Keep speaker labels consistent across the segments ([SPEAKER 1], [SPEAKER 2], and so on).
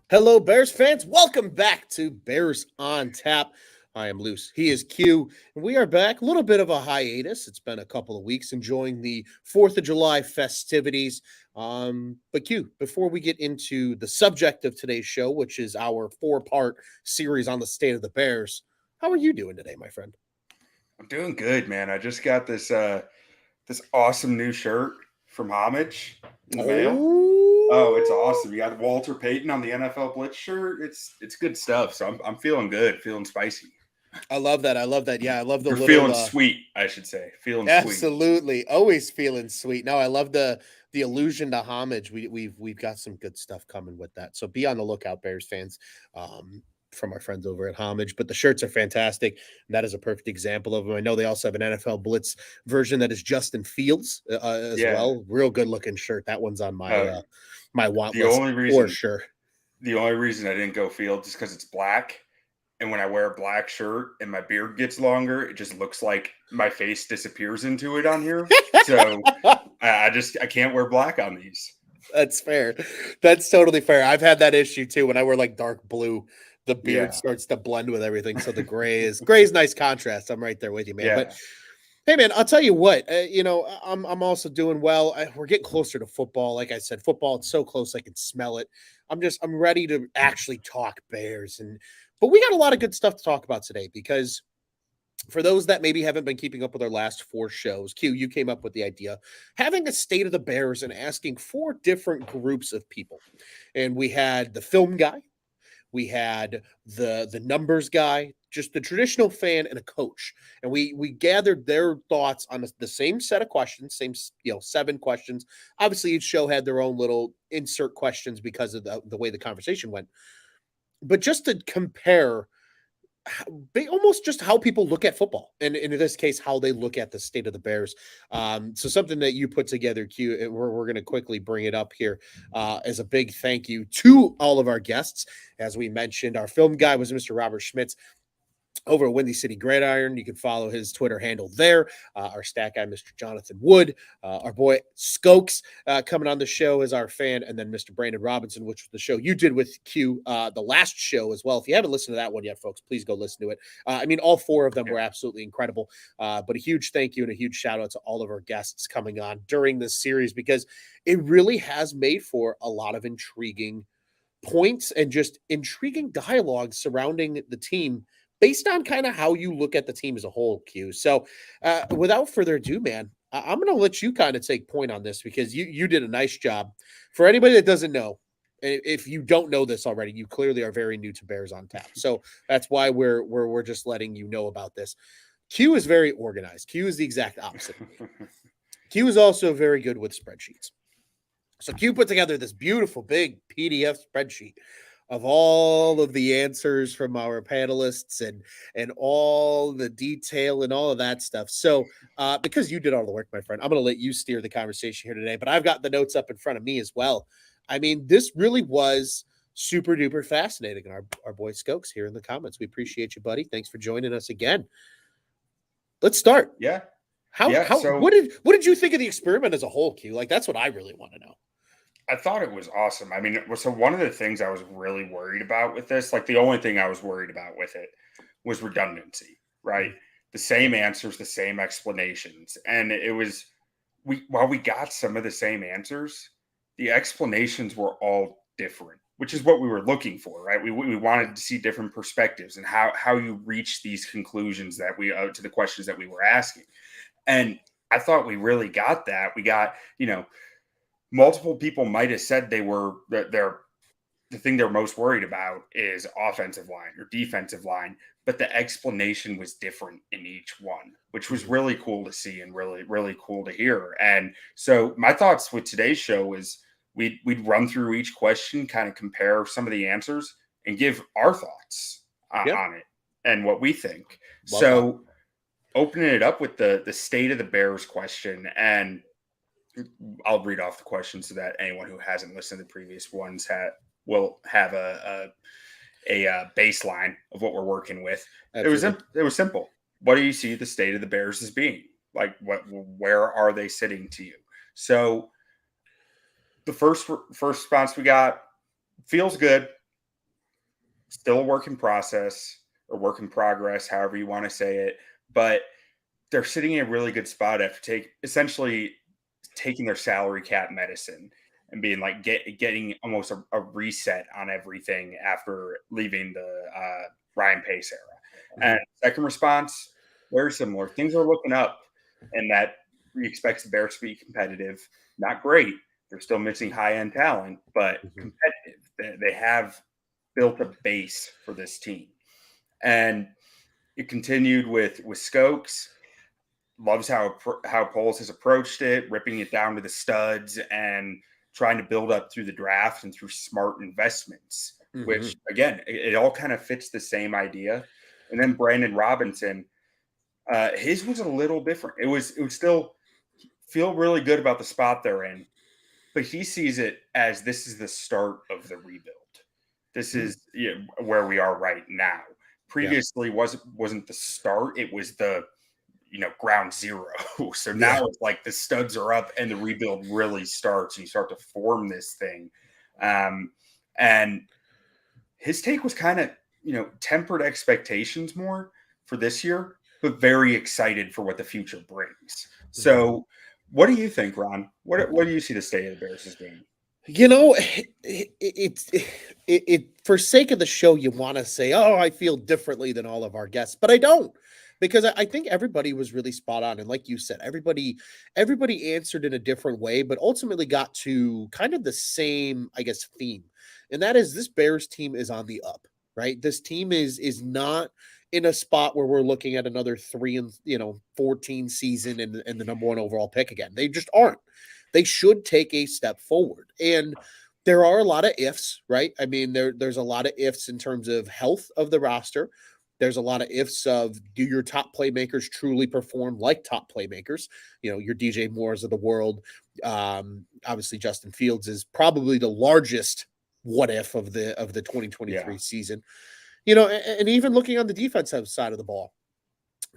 [SPEAKER 1] Hello, Bears fans. Welcome back to Bears on Tap. I am Luce. He is Q. And we are back. A little bit of a hiatus. It's been a couple of weeks enjoying the 4th of July festivities. But Q, before we get into the subject of today's show, which is our 4-part series on the state of the Bears, how are you doing today, my friend?
[SPEAKER 2] I'm doing good, man. I just got this awesome new shirt from Homage in the mail. Oh, it's
[SPEAKER 1] Oh,
[SPEAKER 2] awesome. You got Walter Payton on the NFL Blitz shirt. It's good stuff. So I'm feeling good, feeling spicy.
[SPEAKER 1] I love that. I love that. Yeah, I love the
[SPEAKER 2] Or
[SPEAKER 1] little
[SPEAKER 2] feeling sweet, I should say. Feeling sweet.
[SPEAKER 1] absolutely, always feeling sweet. No, I love the allusion to homage. We've got some good stuff coming with that. So be on the lookout, Bears fans, from our friends over at Homage. But the shirts are fantastic. And that is a perfect example of them. I know they also have an NFL Blitz version that is Justin Fields as
[SPEAKER 2] Yeah.
[SPEAKER 1] well. Real good looking shirt. That one's on my
[SPEAKER 2] Uh,
[SPEAKER 1] my want
[SPEAKER 2] the
[SPEAKER 1] list
[SPEAKER 2] only
[SPEAKER 1] for
[SPEAKER 2] reason
[SPEAKER 1] sure.
[SPEAKER 2] the only reason I didn't go Fields is because it's black. And when I wear a black shirt and my beard gets longer, it just looks like my face disappears into it on here. So I can't wear black on these.
[SPEAKER 1] That's fair. That's totally fair. I've had that issue too. When I wear like dark blue, the beard
[SPEAKER 2] Yeah.
[SPEAKER 1] starts to blend with everything. So the gray is nice contrast. I'm right there with you, man. But
[SPEAKER 2] Yeah.
[SPEAKER 1] hey, man, I'll tell you what. I'm also doing well. We're getting closer to football. Like I said, football. It's so close. I can smell it. I'm ready to actually talk Bears, but we got a lot of good stuff to talk about today because for those that maybe haven't been keeping up with our last 4 shows, Q, you came up with the idea having a state of the Bears and asking 4 different groups of people. And we had the film guy, we had the numbers guy, just the traditional fan and a coach. And we gathered their thoughts on the same set of questions, same 7 questions. Obviously, each show had their own little insert questions because of the way the conversation went. But just to compare almost just how people look at football, and in this case, how they look at the state of the Bears. So something that you put together, Q. And we're going to quickly bring it up here as a big thank you to all of our guests. As we mentioned, our film guy was Mr. Robert Schmitz over at Windy City Gridiron. You can follow his Twitter handle there. Our stat guy, Mr. Jonathan Wood, our boy Skokes coming on the show as our fan, and then Mr. Brandon Robinson, which was the show you did with Q, the last show as well. If you haven't listened to that one yet, folks, please go listen to it. I mean, all 4 of them were
[SPEAKER 2] Yeah.
[SPEAKER 1] absolutely incredible. But a huge thank you and a huge shout out to all of our guests coming on during this series because it really has made for a lot of intriguing points and just intriguing dialogue surrounding the team based on kind of how you look at the team as a whole, Q. So, without further ado, man, I'm going to let you kind of take point on this because you did a nice job. For anybody that doesn't know, if you don't know this already, you clearly are very new to Bears on Tap. So that's why we're just letting you know about this. Q is very organized. Q is the exact opposite of me. Q is also very good with spreadsheets. So Q put together this beautiful big PDF spreadsheet of all of the answers from our panelists and all the detail and all of that stuff. So because you did all the work, my friend, I'm going to let you steer the conversation here today. But I've got the notes up in front of me as well. I mean, this really was super duper fascinating. And our boy Skokes here in the comments, we appreciate you, buddy. Thanks for joining us again. Let's start.
[SPEAKER 2] Yeah.
[SPEAKER 1] How
[SPEAKER 2] Yeah.
[SPEAKER 1] how
[SPEAKER 2] So
[SPEAKER 1] what did you think of the experiment as a whole, Q? Like that's what I really want to know.
[SPEAKER 2] I thought it was awesome. I mean, so one of the things I was really worried about with this, like the only thing I was worried about with it was redundancy, right? The same answers, the same explanations. And it was, while we got some of the same answers, the explanations were all different, which is what we were looking for, right? We wanted to see different perspectives and how you reach these conclusions that to the questions that we were asking. And I thought we really got that. We got, multiple people might have said they're the thing they're most worried about is offensive line or defensive line, but the explanation was different in each one, which was
[SPEAKER 1] Mhm.
[SPEAKER 2] really cool to see and really, really cool to hear. And so my thoughts with today's show is we'd run through each question, kind of compare some of the answers and give our thoughts
[SPEAKER 1] Yeah,
[SPEAKER 2] on it and what we think.
[SPEAKER 1] love that.
[SPEAKER 2] So opening it up with the state of the Bears question, and I'll read off the questions so that anyone who hasn't listened to the previous ones will have a baseline of what we're working with.
[SPEAKER 1] Absolutely.
[SPEAKER 2] It was simple. What do you see the state of the Bears as being? Like where are they sitting to you? So the first response we got feels good. Still a work in process or work in progress, however you want to say it. But they're sitting in a really good spot after essentially taking their salary cap medicine and being like getting almost a reset on everything after leaving the Ryan Pace era. And second response, very similar. Things are looking up, and that we expect the Bears to be competitive. Not great. They're still missing high end talent, but
[SPEAKER 1] Mhm.
[SPEAKER 2] competitive. They have built a base for this team, and it continued with Skokes. Loves how Poles has approached it, ripping it down to the studs and trying to build up through the draft and through smart investments. Which
[SPEAKER 1] Mhm.
[SPEAKER 2] again, it all kind of fits the same idea. And then Brandon Robinson, his was a little different. It would still feel really good about the spot they're in, but he sees it as this is the start of the rebuild. This
[SPEAKER 1] Mm.
[SPEAKER 2] is where we are right now.
[SPEAKER 1] Yeah.
[SPEAKER 2] Previously wasn't the start; it was the ground zero. So
[SPEAKER 1] Yeah.
[SPEAKER 2] now it's like the studs are up and the rebuild really starts, and you start to form this thing. And his take was kind of tempered expectations more for this year, but very excited for what the future brings.
[SPEAKER 1] Mhm.
[SPEAKER 2] So, what do you think, Ron? What do you see the state of the Bears as being?
[SPEAKER 1] You know, it for sake of the show, you want to say, "Oh, I feel differently than all of our guests," but I don't, because I think everybody was really spot on, and like you said, everybody answered in a different way, but ultimately got to kind of the same, I guess, theme, and that is this Bears team is on the up, right? This team is not in a spot where we're looking at another 3-14 season and the number one overall pick again. They just aren't. They should take a step forward. And there are a lot of ifs, right? I mean, there's a lot of ifs in terms of health of the roster. There's a lot of ifs of do your top playmakers truly perform like top playmakers? Your DJ Moores of the world. Obviously, Justin Fields is probably the largest what if of the
[SPEAKER 2] Yeah.
[SPEAKER 1] 2023 season. And even looking on the defensive side of the ball,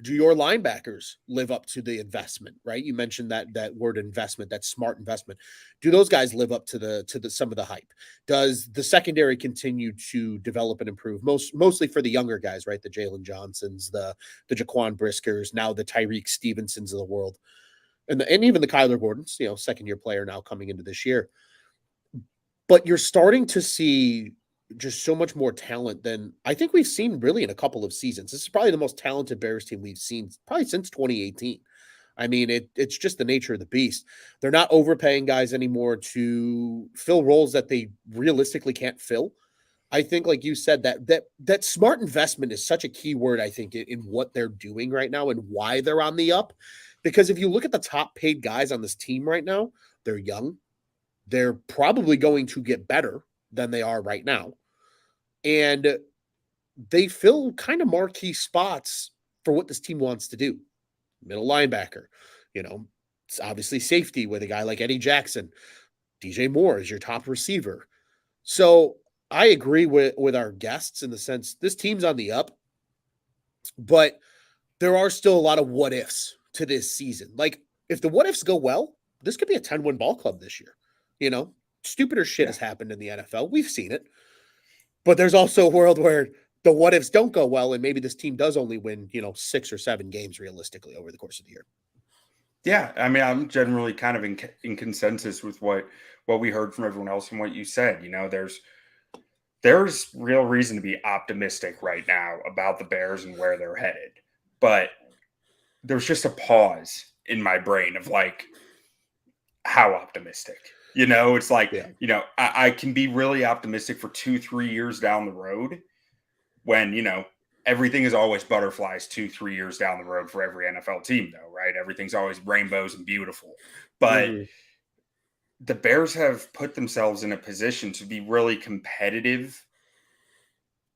[SPEAKER 1] do your linebackers live up to the investment, right? You mentioned that word investment, that smart investment. Do those guys live up to the some of the hype? Does the secondary continue to develop and improve? Mostly for the younger guys, right? The Jalen Johnsons, the Jaquan Briskers, now the Tyreek Stevensons of the world, and even the Kyler Gordons, second year player now coming into this year. But you're starting to see just so much more talent than I think we've seen really in a couple of seasons. This is probably the most talented Bears team we've seen probably since 2018. I mean, it's just the nature of the beast. They're not overpaying guys anymore to fill roles that they realistically can't fill. I think, like you said, that smart investment is such a key word, I think, in what they're doing right now and why they're on the up. Because if you look at the top paid guys on this team right now, they're young, they're probably going to get better than they are right now. And they fill kind of marquee spots for what this team wants to do. Middle linebacker, you know, it's obviously safety with a guy like Eddie Jackson. DJ Moore is your top receiver. So I agree with our guests in the sense this team's on the up, but there are still a lot of what ifs to this season. Like if the what ifs go well, this could be a 10-win ball club this year. You know, stupider shit
[SPEAKER 2] Yeah.
[SPEAKER 1] has happened in the NFL. We've seen it. But there's also a world where the what ifs don't go well, and maybe this team does only win, 6 or 7 games realistically over the course of the year.
[SPEAKER 2] Yeah, I mean, I'm generally kind of in consensus with what we heard from everyone else and what you said. There's real reason to be optimistic right now about the Bears and where they're headed, but there's just a pause in my brain of like how optimistic. It's like
[SPEAKER 1] Yeah.
[SPEAKER 2] I can be really optimistic for 2-3 years down the road when everything is always butterflies 2-3 years down the road for every NFL team, though, right? Everything's always rainbows and beautiful. But
[SPEAKER 1] Mhm.
[SPEAKER 2] the Bears have put themselves in a position to be really competitive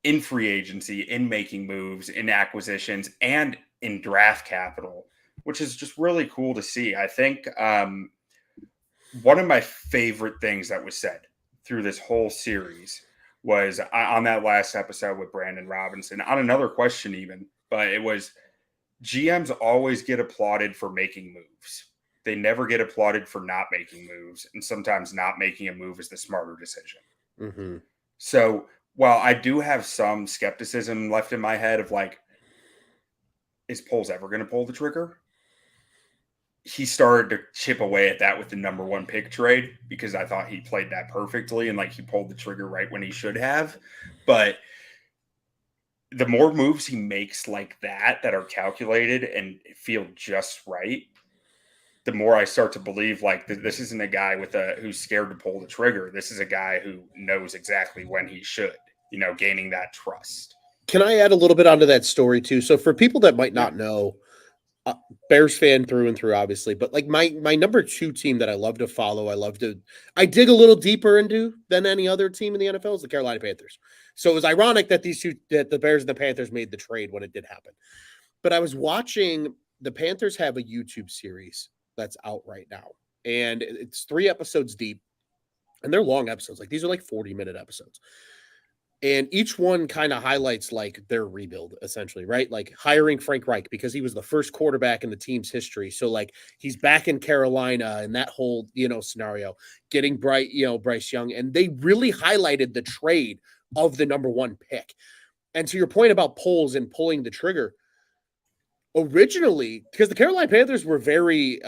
[SPEAKER 2] in free agency, in making moves, in acquisitions, and in draft capital, which is just really cool to see. I think one of my favorite things that was said through this whole series was on that last episode with Brandon Robinson on another question, even, but it was GMs always get applauded for making moves. They never get applauded for not making moves. And sometimes not making a move is the smarter decision.
[SPEAKER 1] Mhm.
[SPEAKER 2] So Well, I do have some skepticism left in my head of like, is Poles ever going to pull the trigger? He started to chip away at that with the number one pick trade because I thought he played that perfectly and like he pulled the trigger right when he should have. But the more moves he makes like that are calculated and feel just right, the more I start to believe like this isn't a guy who's scared to pull the trigger. This is a guy who knows exactly when he should, gaining that trust.
[SPEAKER 1] Can I add a little bit onto that story too? So for people that might not know, Bears fan through and through, obviously, but like my number two team that I love to follow, I dig a little deeper into than any other team in the NFL is the Carolina Panthers. So it was ironic that that the Bears and the Panthers made the trade when it did happen. But I was watching the Panthers have a YouTube series that's out right now, and it's 3 episodes deep, and they're long episodes. Like these are like 40-minute episodes. And each one kind of highlights like their rebuild, essentially, right? Like hiring Frank Reich because he was the first quarterback in the team's history. So like he's back in Carolina and that whole, scenario, getting Bryce Young. And they really highlighted the trade of the number one pick. And to your point about Poles and pulling the trigger, originally, because the Carolina Panthers were very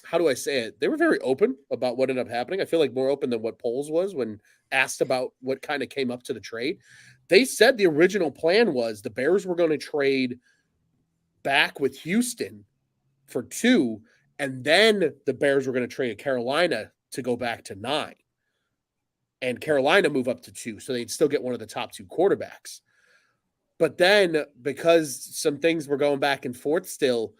[SPEAKER 1] how do I say it? They were very open about what ended up happening. I feel like more open than what Poles was when asked about what kind of came up to the trade. They said the original plan was the Bears were going to trade back with Houston for 2, and then the Bears were going to trade Carolina to go back to 9. And Carolina move up to 2, so they'd still get one of the top 2 quarterbacks. But then because some things were going back and forth still,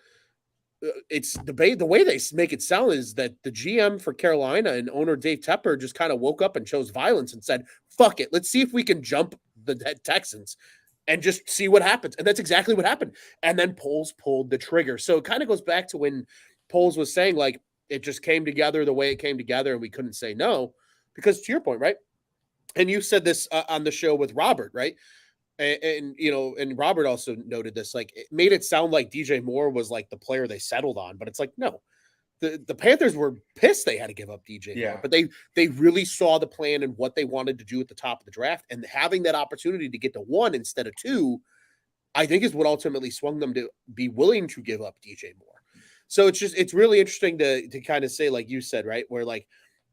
[SPEAKER 1] it's the way they make it sound is that the GM for Carolina and owner Dave Tepper just kind of woke up and chose violence and said, fuck it. Let's see if we can jump the Texans and just see what happens. And that's exactly what happened. And then Poles pulled the trigger. So it kind of goes back to when Poles was saying like, it just came together the way it came together and we couldn't say no, because to your point, right? And you said this on the show with Robert, right? And Robert also noted this, like it made it sound like DJ Moore was like the player they settled on, but it's like, no, the Panthers were pissed they had to give up DJ Moore, but they really saw the plan and what they wanted to do at the top of the draft, and having that opportunity to get to 1 instead of 2, I think is what ultimately swung them to be willing to give up DJ Moore. So it's really interesting to kind of say, like you said, right, where like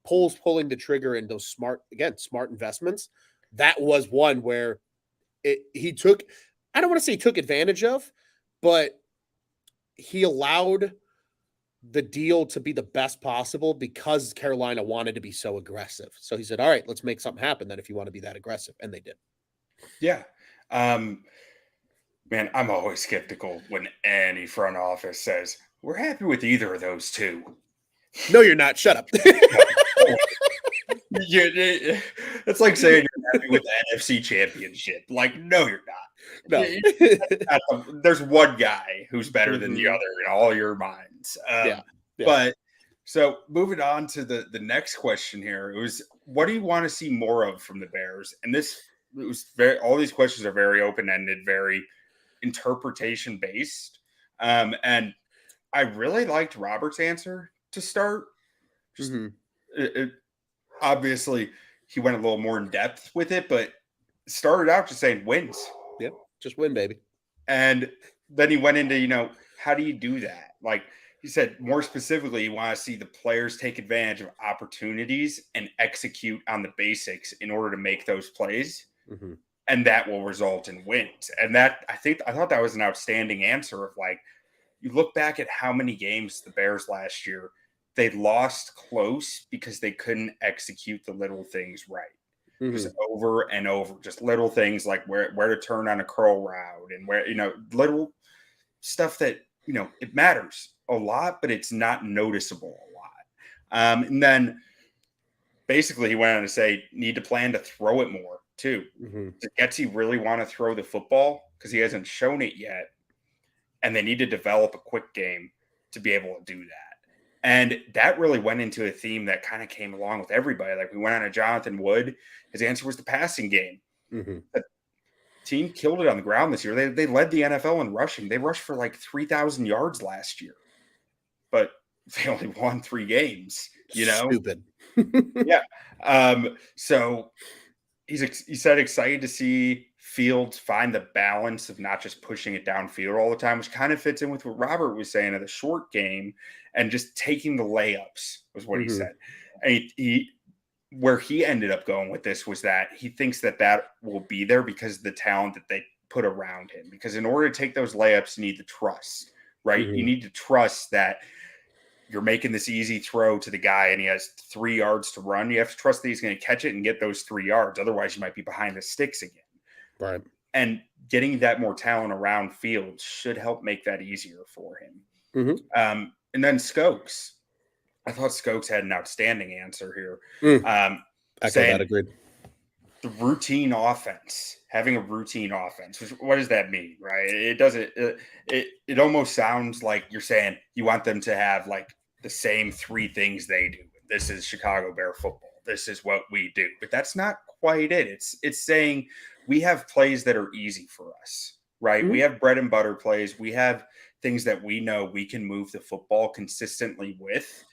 [SPEAKER 1] Poles pulling the trigger and those smart investments, that was one where he took, I don't want to say he took advantage of, but he allowed the deal to be the best possible because Carolina wanted to be so aggressive. So he said, all right, let's make something happen then if you want to be that aggressive. And they did.
[SPEAKER 2] Yeah. Man, I'm always skeptical when any front office says, we're happy with either of those 2.
[SPEAKER 1] No, you're not. Shut up.
[SPEAKER 2] It's like saying you're happy with the NFC Championship. Like, no, you're not. No. There's one guy who's better than the other in all your minds. Yeah. But so moving on to the next question here, it was, what do you want to see more of from the Bears? And all these questions are very open-ended, very interpretation based. And I really liked Robert's answer to start. Just, obviously he went a little more in depth with it, but started out just saying wins.
[SPEAKER 1] Yep. Just win, baby.
[SPEAKER 2] And then he went into, how do you do that? Like he said, more specifically, you want to see the players take advantage of opportunities and execute on the basics in order to make those plays. Mm-hmm. And that will result in wins. And I thought that was an outstanding answer of like, you look back at how many games the Bears last year, they lost close because they couldn't execute the little things right. Mm-hmm. Just over and over, just little things like where to turn on a curl route and where, little stuff that, it matters a lot, but it's not noticeable a lot. And then basically he went on to say, need to plan to throw it more too. Mm-hmm. Does Getsy really want to throw the football? Because he hasn't shown it yet. And they need to develop a quick game to be able to do that. And that really went into a theme that kind of came along with everybody. Like we went on to Jonathan Wood. His answer was the passing game. Mm-hmm. The team killed it on the ground this year. They led the NFL in rushing. They rushed for like 3,000 yards last year. But they only won 3 games,
[SPEAKER 1] Stupid.
[SPEAKER 2] Yeah. So he said excited to see Fields find the balance of not just pushing it downfield all the time, which kind of fits in with what Robert was saying of the short game and just taking the layups was what he
[SPEAKER 1] Mm-hmm.
[SPEAKER 2] said. And he where he ended up going with this was that he thinks that that will be there because of the talent that they put around him. Because in order to take those layups, you need the trust, right?
[SPEAKER 1] Mm-hmm.
[SPEAKER 2] You need to trust that you're making this easy throw to the guy and he has 3 yards to run. You have to trust that he's going to catch it and get those 3 yards. Otherwise, you might be behind the sticks again.
[SPEAKER 1] Right.
[SPEAKER 2] And getting that more talent around Fields should help make that easier for him.
[SPEAKER 1] Mm-hmm.
[SPEAKER 2] And then Skokes. I thought Skokes had an outstanding answer here.
[SPEAKER 1] Echo that, agreed.
[SPEAKER 2] The routine offense, having a routine offense, what does that mean, right? It doesn't, it almost sounds like you're saying you want them to have like the same 3 things they do. This is Chicago Bear football. This is what we do. But that's not quite it. It's saying we have plays that are easy for us, right?
[SPEAKER 1] Mm-hmm.
[SPEAKER 2] We have bread and butter plays. We have things that we know we can move the football consistently with.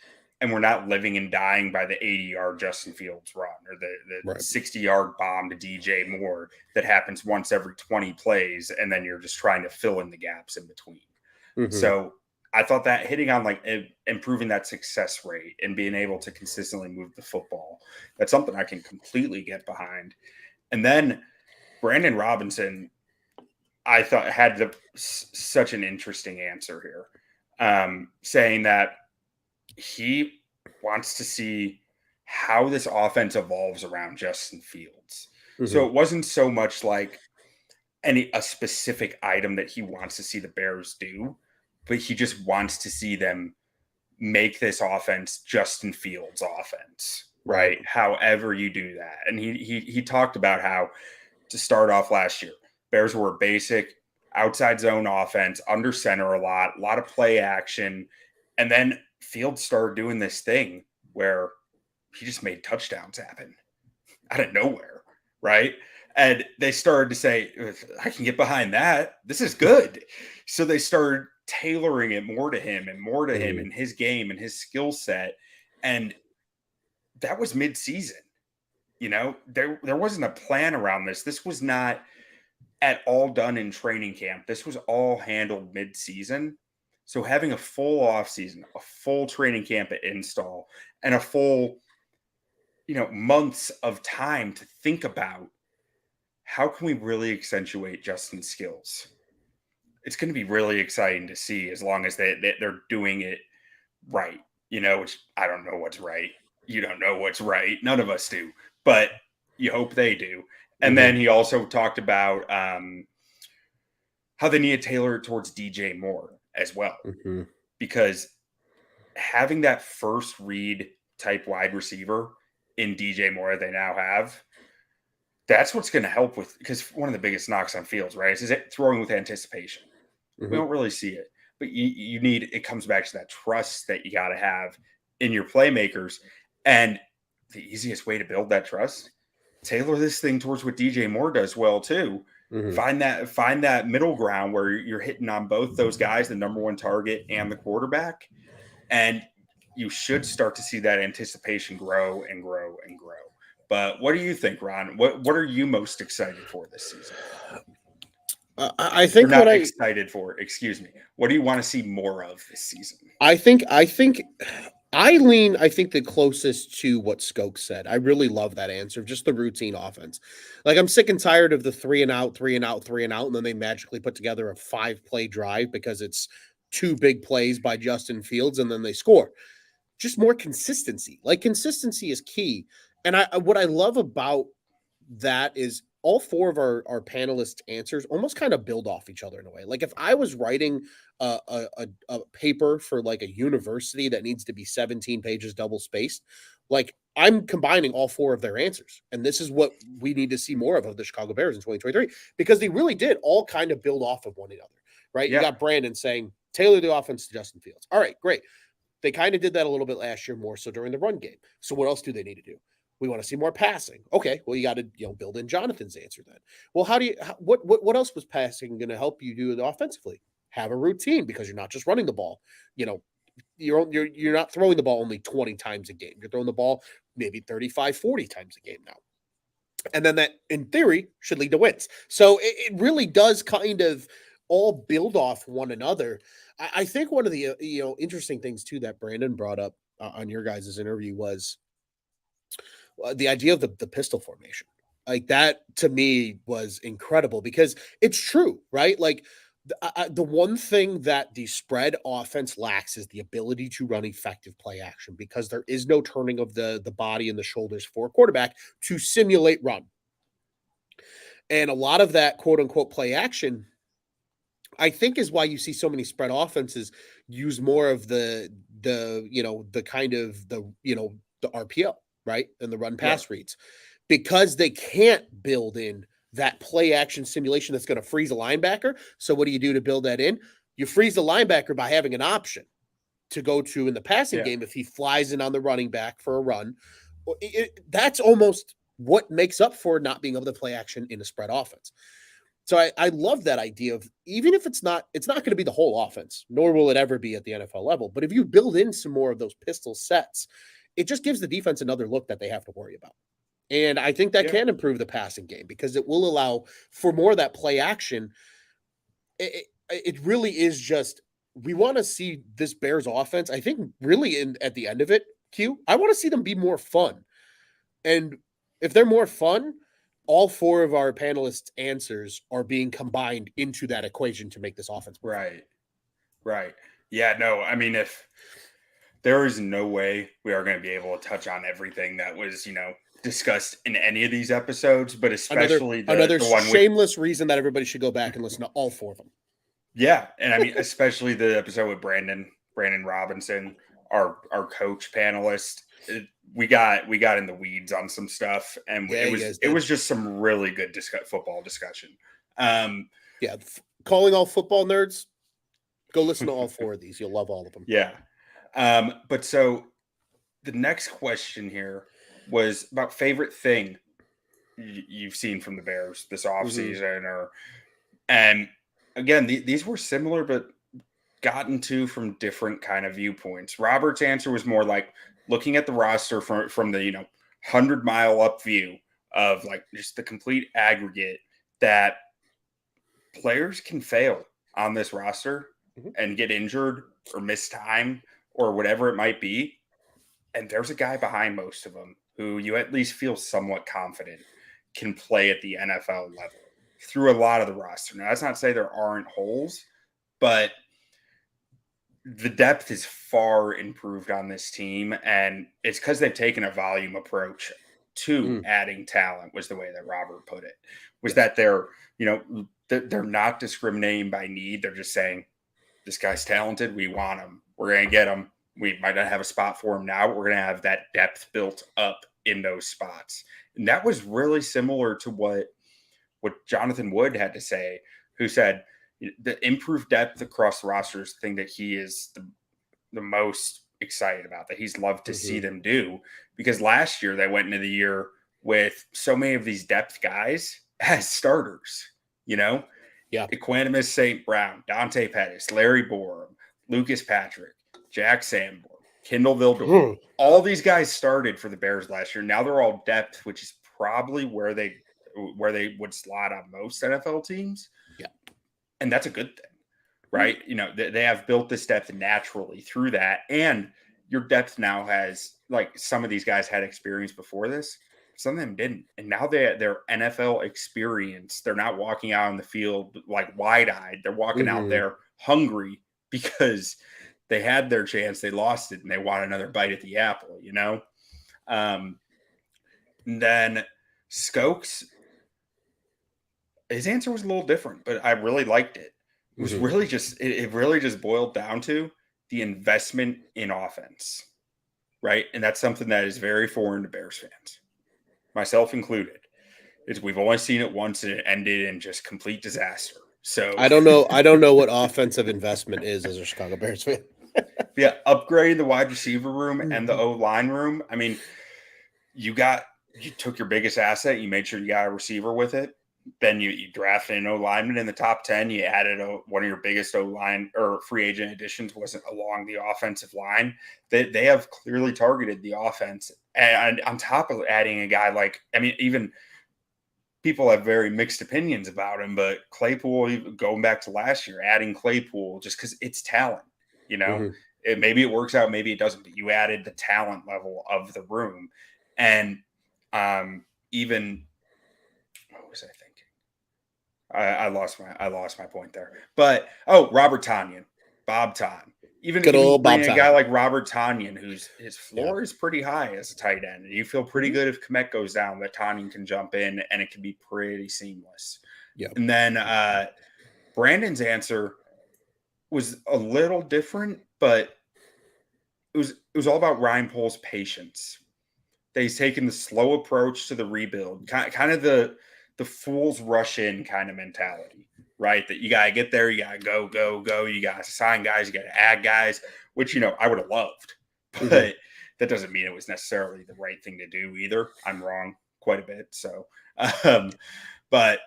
[SPEAKER 2] And we're not living and dying by the 80-yard Justin Fields run or the
[SPEAKER 1] Right.
[SPEAKER 2] 60-yard bomb to DJ Moore that happens once every 20 plays, and then you're just trying to fill in the gaps in between.
[SPEAKER 1] Mm-hmm.
[SPEAKER 2] So I thought that hitting on like improving that success rate and being able to consistently move the football, that's something I can completely get behind. And then Brandon Robinson, I thought had such an interesting answer here, saying that he wants to see how this offense evolves around Justin Fields.
[SPEAKER 1] Mm-hmm.
[SPEAKER 2] So it wasn't so much like a specific item that he wants to see the Bears do, but he just wants to see them make this offense Justin Fields offense, right? However you do that. And he talked about how to start off last year, Bears were a basic outside zone offense, under center a lot of play action. And then Fields started doing this thing where he just made touchdowns happen out of nowhere, right? And they started to say, I can get behind that. This is good. So they started tailoring it more to him and more to him and his game and his skill set. And that was mid-season. You know, there wasn't a plan around this. This was not at all done in training camp. This was all handled mid-season. So having a full offseason, a full training camp at install, and a full, months of time to think about how can we really accentuate Justin's skills. It's going to be really exciting to see as long as they're doing it right, which I don't know what's right. You don't know what's right. None of us do, but you hope they do. And then he also talked about how they need to tailor it towards DJ Moore as well, because having that first read type wide receiver in DJ Moore they now have, that's what's going to help with, because one of the biggest knocks on Fields, right, is it throwing with anticipation. We don't really see it, but you need, it comes back to that trust that you got to have in your playmakers. And the easiest way to build that trust, tailor this thing towards what DJ Moore does well too. Find that middle ground where you're hitting on both those guys, the number one target and the quarterback. And you should start to see that anticipation grow and grow and grow. But what do you think, Ron? What are you most excited for this season?
[SPEAKER 1] I think
[SPEAKER 2] what I'm excited for, excuse me. What do you want to see more of this season?
[SPEAKER 1] I think the closest to what Skokes said. I really love that answer. Just the routine offense. Like, I'm sick and tired of the 3 and out, and then they magically put together a 5-play drive because it's 2 big plays by Justin Fields and then they score. Just more consistency. Like, consistency is key. And what I love about that is all 4 of our panelists' answers almost kind of build off each other in a way. Like, if I was writing a paper for like a university that needs to be 17 pages double spaced, like, I'm combining all 4 of their answers. And this is what we need to see more of the Chicago Bears in 2023, because they really did all kind of build off of one another, right? Yeah. You got Brandon saying, tailor the offense to Justin Fields. All right, great. They kind of did that a little bit last year, more so during the run game. So what else do they need to do? We want to see more passing. Okay, well, you got to build in Jonathan's answer then. Well, what else was passing going to help you do it offensively? Have a routine, because you're not just running the ball. You're not throwing the ball only 20 times a game. You're throwing the ball maybe 35, 40 times a game now. And then that, in theory, should lead to wins. So it really does kind of all build off one another. I think one of the interesting things too that Brandon brought up on your guys' interview was the idea of the pistol formation. Like that to me was incredible because it's true, right? Like the one thing that the spread offense lacks is the ability to run effective play action because there is no turning of the body and the shoulders for a quarterback to simulate run. And a lot of that quote unquote play action, I think, is why you see so many spread offenses use more of the kind of the RPO, right? And the run
[SPEAKER 2] Yeah.
[SPEAKER 1] pass reads because they can't build in that play action simulation that's going to freeze a linebacker. So what do you do to build that in? You freeze the linebacker by having an option to go to in the passing
[SPEAKER 2] Yeah.
[SPEAKER 1] game if he flies in on the running back for a run. That's almost what makes up for not being able to play action in a spread offense. So I love that idea of even if it's not going to be the whole offense, nor will it ever be at the NFL level. But if you build in some more of those pistol sets, it just gives the defense another look that they have to worry about. And I think that
[SPEAKER 2] Yeah.
[SPEAKER 1] can improve the passing game because it will allow for more of that play action. It really is just we want to see this Bears offense. I think really at the end of it, I want to see them be more fun. And if they're more fun, all four of our panelists' answers are being combined into that equation to make this offense work.
[SPEAKER 2] Right. Right. Yeah, no, I mean, if there is no way we are going to be able to touch on everything that was, discussed in any of these episodes, but especially
[SPEAKER 1] another
[SPEAKER 2] the one
[SPEAKER 1] shameless reason that everybody should go back and listen to all four of them.
[SPEAKER 2] Yeah, and I mean, especially the episode with Brandon Robinson, our coach panelist. We got in the weeds on some stuff, and it was just some really good football discussion.
[SPEAKER 1] Calling all football nerds, go listen to all four of these. You'll love all of them.
[SPEAKER 2] Yeah. But so the next question here was about favorite thing you've seen from the Bears this offseason, and again, these were similar, but gotten to from different kind of viewpoints. Robert's answer was more like looking at the roster from the 100-mile up view of like just the complete aggregate that players can fail on this roster and get injured or miss time or whatever it might be. And there's a guy behind most of them who you at least feel somewhat confident can play at the NFL level through a lot of the roster. Now, that's not to say there aren't holes, but the depth is far improved on this team, and it's because they've taken a volume approach to adding talent, was the way that Robert put it, was that they're not discriminating by need. They're just saying, this guy's talented. We want him. We're going to get him. We might not have a spot for him now, but we're going to have that depth built up in those spots. And that was really similar to what Jonathan Wood had to say, who said the improved depth across the roster is the thing that he is the most excited about, that he's loved to see them do. Because last year they went into the year with so many of these depth guys as starters, Yeah. Equanimus St. Brown, Dante Pettis, Larry Borum, Lucas Patrick, Jack Sanborn, Kendall Vildor. All these guys started for the Bears last year. Now they're all depth, which is probably where they would slot on most NFL teams.
[SPEAKER 1] Yeah.
[SPEAKER 2] And that's a good thing, right? They have built this depth naturally through that. And your depth now has, like, some of these guys had experience before this. Some of them didn't. And now they're NFL experience. They're not walking out on the field like wide-eyed. They're walking out there hungry because they had their chance, they lost it, and they want another bite at the apple, And then Skokes, his answer was a little different, but I really liked it. It was really just it really just boiled down to the investment in offense, right? And that's something that is very foreign to Bears fans, myself included. We've only seen it once, and it ended in just complete disaster. So
[SPEAKER 1] I don't know what offensive investment is as a Chicago Bears fan.
[SPEAKER 2] Yeah, upgrading the wide receiver room and the O-line room. I mean, you took your biggest asset, you made sure you got a receiver with it. Then you drafted an O-lineman in the top 10. You added one of your biggest O-line or free agent additions wasn't along the offensive line. They have clearly targeted the offense. And on top of adding a guy like, even people have very mixed opinions about him, but Claypool, even going back to last year, adding Claypool just because it's talent, you know,
[SPEAKER 1] Mhm.
[SPEAKER 2] maybe it works out, maybe it doesn't, but you added the talent level of the room. And even what was I thinking? I lost my point there. But Robert Tanyan, Bob Ton.
[SPEAKER 1] Good
[SPEAKER 2] Even you
[SPEAKER 1] old
[SPEAKER 2] bring
[SPEAKER 1] Bob
[SPEAKER 2] in a guy
[SPEAKER 1] Tonyan.
[SPEAKER 2] like Robert Tanyan, whose his
[SPEAKER 1] Yeah.
[SPEAKER 2] floor is pretty high as a tight end, and you feel pretty
[SPEAKER 1] Mhm.
[SPEAKER 2] good if Komet goes down that Tanyan can jump in and it can be pretty seamless.
[SPEAKER 1] Yeah.
[SPEAKER 2] And then Brandon's answer was a little different, but it was all about Ryan Pohl's patience. That he's taken the slow approach to the rebuild, kind of the fools rush in kind of mentality, right? That you gotta get there, you gotta go, go, go, you gotta sign guys, you gotta add guys, which I would have loved,
[SPEAKER 1] Mhm.
[SPEAKER 2] but that doesn't mean it was necessarily the right thing to do either. I'm wrong quite a bit, so um, but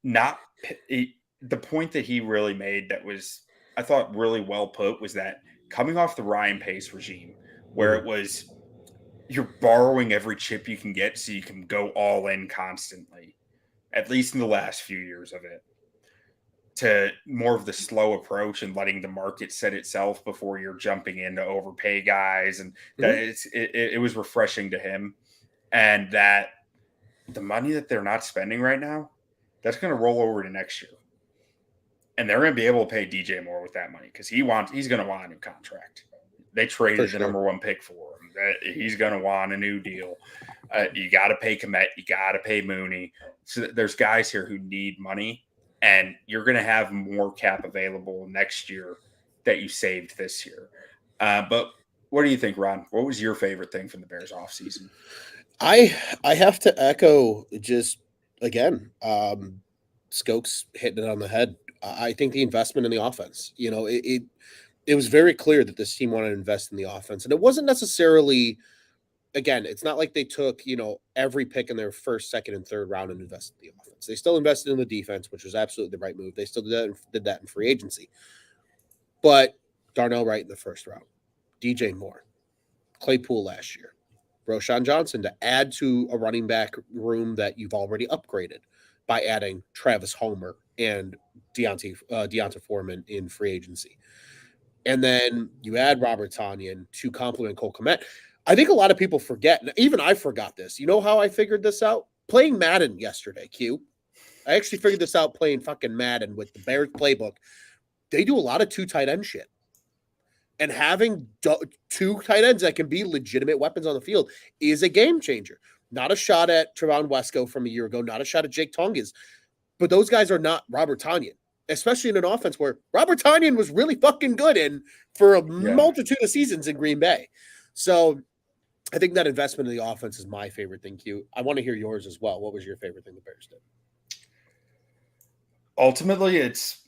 [SPEAKER 2] not the point that he really made that was I thought really well put was that coming off the Ryan Pace regime, where
[SPEAKER 1] Mhm.
[SPEAKER 2] it was you're borrowing every chip you can get so you can go all in constantly, at least in the last few years of it, to more of the slow approach and letting the market set itself before you're jumping in to overpay guys. And that
[SPEAKER 1] Mhm.
[SPEAKER 2] it was refreshing to him. And that the money that they're not spending right now, that's going to roll over to next year. And they're going to be able to pay DJ Moore with that money because he's going to want a new contract. They
[SPEAKER 1] For
[SPEAKER 2] traded the
[SPEAKER 1] sure.
[SPEAKER 2] number one pick for him. He's going to want a new deal. You got to pay Komet. You got to pay Mooney. So there's guys here who need money, and you're going to have more cap available next year that you saved this year. But what do you think, Ron? What was your favorite thing from the Bears offseason?
[SPEAKER 1] I have to echo just again, Skokes hitting it on the head. I think the investment in the offense, it was very clear that this team wanted to invest in the offense. And it wasn't necessarily, again, it's not like they took, every pick in their first, second, and third round and invested in the offense. They still invested in the defense, which was absolutely the right move. They still did that in free agency. But Darnell Wright in the first round, DJ Moore, Claypool last year, Roshan Johnson to add to a running back room that you've already upgraded by adding Travis Homer and Deonta Foreman in free agency. And then you add Robert Tanyan to complement Cole Kmet. I think a lot of people forget, and even I forgot this. You know how I figured this out? Playing Madden yesterday, Q. I actually figured this out playing fucking Madden with the Bears playbook. They do a lot of two tight end shit. And having two tight ends that can be legitimate weapons on the field is a game changer. Not a shot at Trevon Wesco from a year ago, not a shot at Jake Tonges, but those guys are not Robert Tanyan, especially in an offense where Robert Tanyan was really fucking good in for a
[SPEAKER 2] Yeah.
[SPEAKER 1] multitude of seasons in Green Bay. So I think that investment in the offense is my favorite thing, Q. I want to hear yours as well. What was your favorite thing the Bears did?
[SPEAKER 2] Ultimately, it's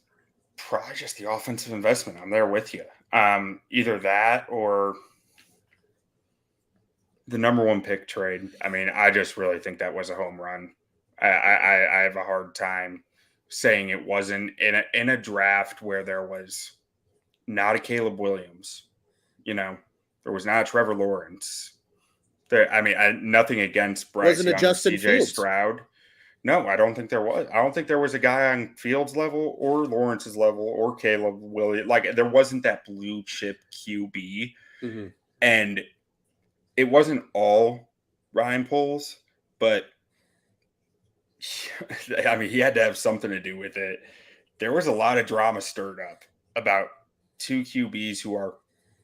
[SPEAKER 2] probably just the offensive investment. I'm there with you. Either that or the number one pick trade. I mean, I just really think that was a home run. I have a hard time saying it wasn't in a draft where there was not a Caleb Williams. You know, there was not a Trevor Lawrence. Nothing against Bryce
[SPEAKER 1] Wasn't it
[SPEAKER 2] Young or
[SPEAKER 1] Justin
[SPEAKER 2] C.J.
[SPEAKER 1] Fields?
[SPEAKER 2] Stroud. No, I don't think there was. I don't think there was a guy on Fields level or Lawrence's level or Caleb Williams. Like there wasn't that blue chip QB,
[SPEAKER 1] Mm-hmm.
[SPEAKER 2] and it wasn't all Ryan Poles, but I mean, he had to have something to do with it. There was a lot of drama stirred up about two QBs who are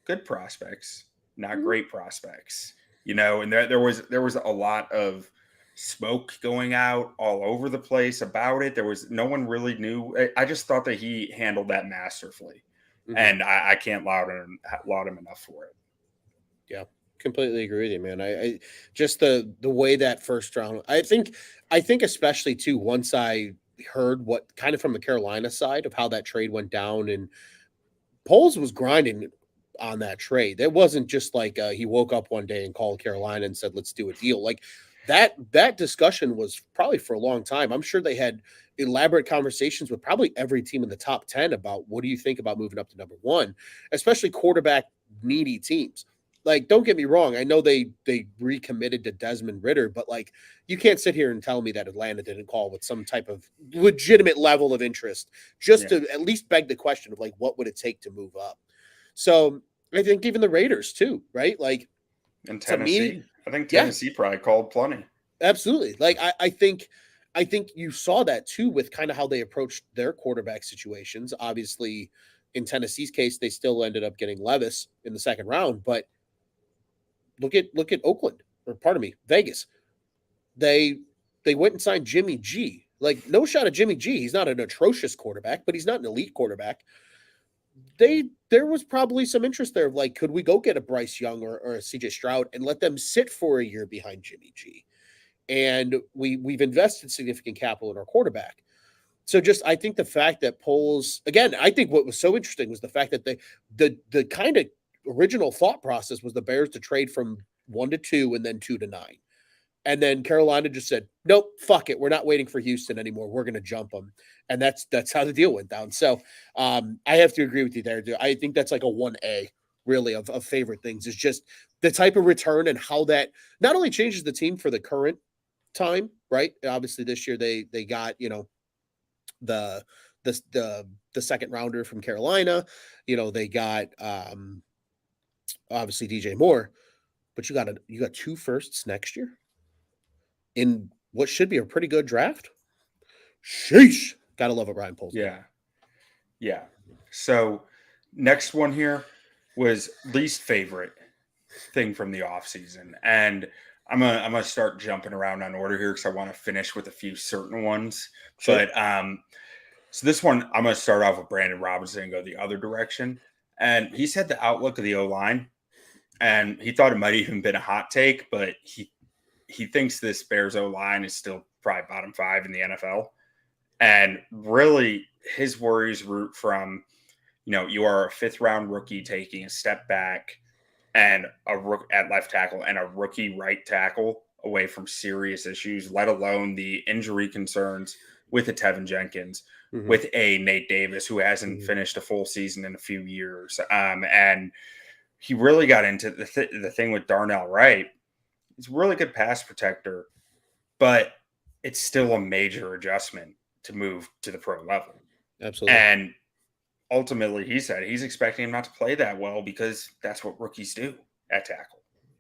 [SPEAKER 2] good prospects, not great prospects, and there was a lot of smoke going out all over the place about it. There was no one really knew. I just thought that he handled that masterfully,
[SPEAKER 1] Mm-hmm.
[SPEAKER 2] and I can't laud him enough for it.
[SPEAKER 1] Yeah, completely agree with you, man. I just the way that first round. I think especially too. Once I heard what kind of from the Carolina side of how that trade went down, and Poles was grinding on that trade. It wasn't just like he woke up one day and called Carolina and said, "Let's do a deal." Like that discussion was probably for a long time. I'm sure they had elaborate conversations with probably every team in the top 10 about what do you think about moving up to number one, especially quarterback needy teams. Like, don't get me wrong. I know they recommitted to Desmond Ritter, but like, you can't sit here and tell me that Atlanta didn't call with some type of legitimate level of interest, just
[SPEAKER 2] Yeah.
[SPEAKER 1] to at least beg the question of like, what would it take to move up? So I think even the Raiders too, right? Like,
[SPEAKER 2] In
[SPEAKER 1] to me,
[SPEAKER 2] Tennessee, I think
[SPEAKER 1] yeah,
[SPEAKER 2] Tennessee probably called plenty.
[SPEAKER 1] absolutely. Like, I think you saw that too with kind of how they approached their quarterback situations. Obviously, in Tennessee's case, they still ended up getting Levis in the second round, but look at Oakland, or pardon me, Vegas. They they went and signed Jimmy G. Like, no shot at Jimmy G. He's not an atrocious quarterback, but he's not an elite quarterback. There was probably some interest there of like, could we go get a Bryce Young or a CJ Stroud and let them sit for a year behind Jimmy G? And we've invested significant capital in our quarterback. So just I think the fact that polls again, I think what was so interesting was the fact that the kind of original thought process was the Bears to trade from 1 to 2 and then 2 to 9. And then Carolina just said, "Nope, fuck it. We're not waiting for Houston anymore. We're going to jump them." And that's how the deal went down. So I have to agree with you there. Dude. I think that's like a 1A really of favorite things is just the type of return and how that not only changes the team for the current time, right? Obviously, this year they got the the second rounder from Carolina. They got obviously DJ Moore, but you got 2 firsts next year in what should be a pretty good draft. Sheesh. Gotta love what Ryan Poles did.
[SPEAKER 2] Yeah. Yeah. So next one here was least favorite thing from the offseason. And I'm gonna start jumping around on order here because I want to finish with a few certain ones.
[SPEAKER 1] Sure.
[SPEAKER 2] But so this one I'm gonna start off with Brandon Robinson and go the other direction. And he said the outlook of the O line, and he thought it might even been a hot take, but he thinks this Bears O line is still probably bottom 5 in the NFL. And really, his worries root from, you are a 5th-round rookie taking a step back and a rook at left tackle and a rookie right tackle away from serious issues, let alone the injury concerns with a Tevin Jenkins, with a Nate Davis who hasn't finished a full season in a few years. And he really got into the thing with Darnell Wright. He's a really good pass protector, but it's still a major adjustment to move to the pro level.
[SPEAKER 1] Absolutely.
[SPEAKER 2] And ultimately, he said he's expecting him not to play that well because that's what rookies do at tackle.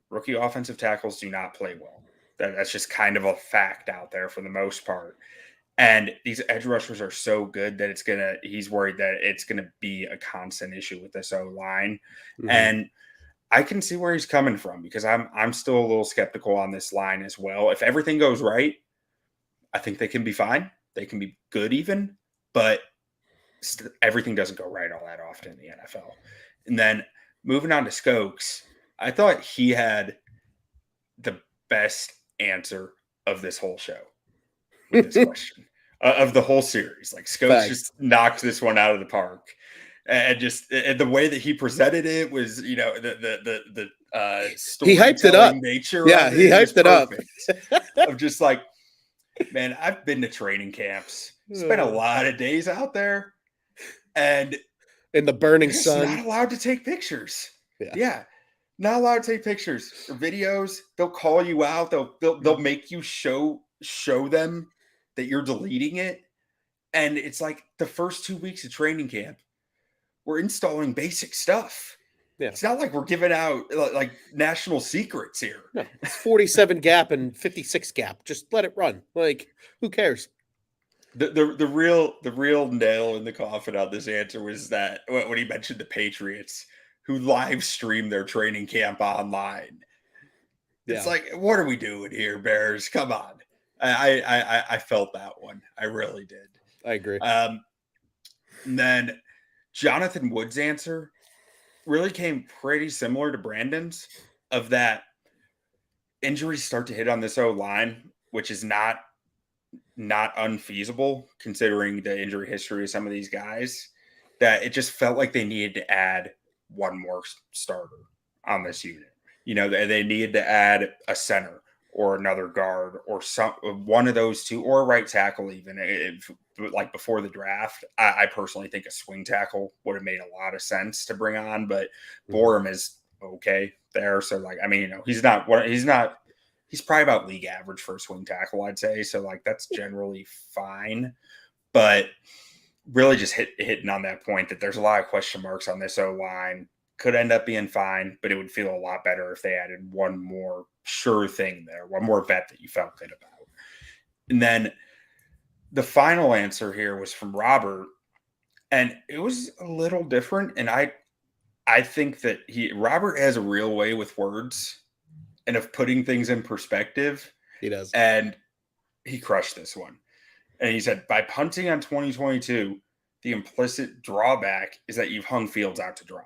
[SPEAKER 2] Rookie offensive tackles do not play well. That's just kind of a fact out there for the most part. And these edge rushers are so good that he's worried that it's going to be a constant issue with this O line. And I can see where he's coming from because I'm still a little skeptical on this line as well. If everything goes right, I think they can be fine. They can be good even, but everything doesn't go right all that often in the NFL. And then moving on to Skokes, I thought he had the best answer of this whole show with this question of the whole series. Like Skokes just knocked this one out of the park. And just the way that he presented it was, the
[SPEAKER 1] he hyped it up.
[SPEAKER 2] Nature.
[SPEAKER 1] Yeah, he hyped it up.
[SPEAKER 2] Of just like, man, I've been to training camps, spent a lot of days out there, and
[SPEAKER 1] in the burning sun,
[SPEAKER 2] not allowed to take pictures. Yeah, not allowed to take pictures or videos. They'll call you out. They'll make you show them that you're deleting it, and it's like the first 2 weeks of training camp, we're installing basic stuff. Yeah. It's not like we're giving out like national secrets here.
[SPEAKER 1] No, it's 47 gap and 56 gap. Just let it run. Like, who cares?
[SPEAKER 2] The real nail in the coffin on this answer was that when he mentioned the Patriots who live stream their training camp online. It's like, what are we doing here, Bears? Come on. I felt that one. I really did.
[SPEAKER 1] I agree.
[SPEAKER 2] And then Jonathan Wood's answer really came pretty similar to Brandon's, of that injuries start to hit on this O-line, which is not unfeasible considering the injury history of some of these guys, that it just felt like they needed to add one more starter on this unit. They needed to add a center or another guard or one of those two, or a right tackle even. Like before the draft, I personally think a swing tackle would have made a lot of sense to bring on, but Borum is okay there. So like, I mean, he's probably about league average for a swing tackle, I'd say. So like that's generally fine. But really just hitting on that point that there's a lot of question marks on this O line. Could end up being fine, but it would feel a lot better if they added one more sure thing there, one more vet that you felt good about. And then the final answer here was from Robert, and it was a little different. And I think that Robert has a real way with words and of putting things in perspective.
[SPEAKER 1] He does.
[SPEAKER 2] And he crushed this one. And he said, by punting on 2022, the implicit drawback is that you've hung Fields out to dry,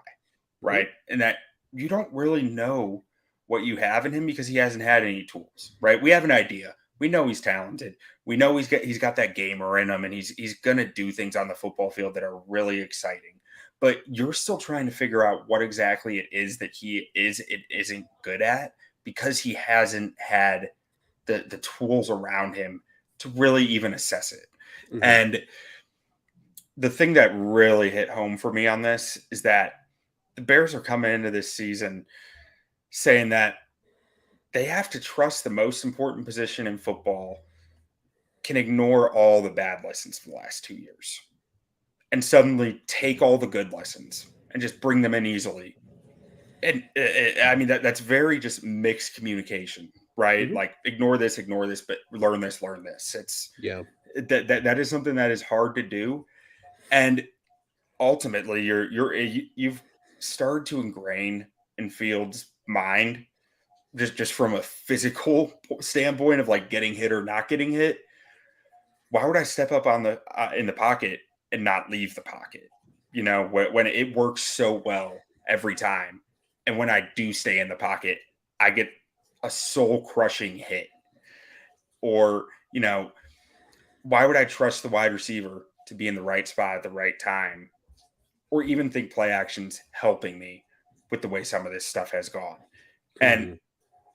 [SPEAKER 2] right? Mm-hmm. And that you don't really know what you have in him because he hasn't had any tools, right? We have an idea. We know he's talented. We know he's got that gamer in him, and he's going to do things on the football field that are really exciting. But you're still trying to figure out what exactly it is that isn't good at because he hasn't had the tools around him to really even assess it. Mm-hmm. And the thing that really hit home for me on this is that the Bears are coming into this season saying that they have to trust the most important position in football can ignore all the bad lessons from the last 2 years and suddenly take all the good lessons and just bring them in easily. And I mean, that's very just mixed communication, right? Mm-hmm. Like ignore this, but learn this. It's that is something that is hard to do. And ultimately you've started to ingrain in Fields' mind just from a physical standpoint of like getting hit or not getting hit. Why would I step up on the in the pocket and not leave the pocket? You know, when it works so well every time. And when I do stay in the pocket, I get a soul-crushing hit. Or, you know, why would I trust the wide receiver to be in the right spot at the right time? Or even think play action's helping me with the way some of this stuff has gone. Mm-hmm. And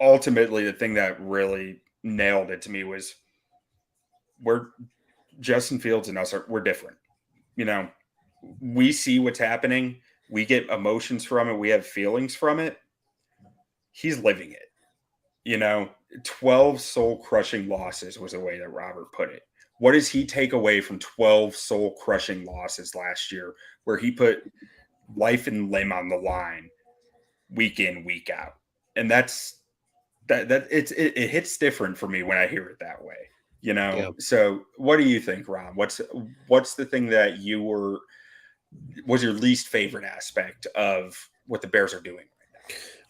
[SPEAKER 2] ultimately, the thing that really nailed it to me was Justin Fields and us we're different. You know, we see what's happening. We get emotions from it. We have feelings from it. He's living it. You know, 12 soul-crushing losses was the way that Robert put it. What does he take away from 12 soul-crushing losses last year where he put life and limb on the line week in, week out? And it hits different for me when I hear it that way. You know, yeah. So what do you think, Ron? What's the thing that was your least favorite aspect of what the Bears are doing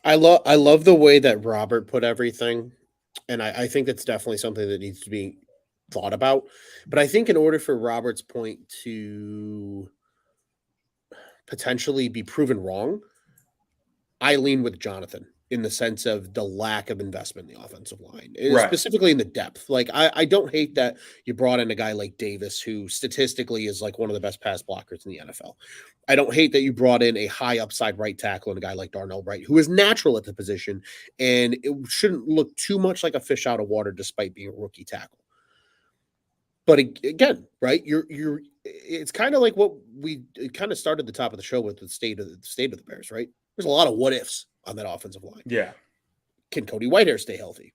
[SPEAKER 2] right
[SPEAKER 1] now? I love the way that Robert put everything. And I think that's definitely something that needs to be thought about. But I think in order for Robert's point to potentially be proven wrong, I lean with Jonathan in the sense of the lack of investment in the offensive line, right. Specifically in the depth. Like, I don't hate that you brought in a guy like Davis, who statistically is like one of the best pass blockers in the NFL. I don't hate that you brought in a high upside right tackle and a guy like Darnell Wright, who is natural at the position, and it shouldn't look too much like a fish out of water despite being a rookie tackle. But again, right, it's kind of like what we kind of started the top of the show with the state of the Bears, right? There's a lot of what ifs on that offensive line.
[SPEAKER 2] Yeah.
[SPEAKER 1] Can Cody Whitehair stay healthy?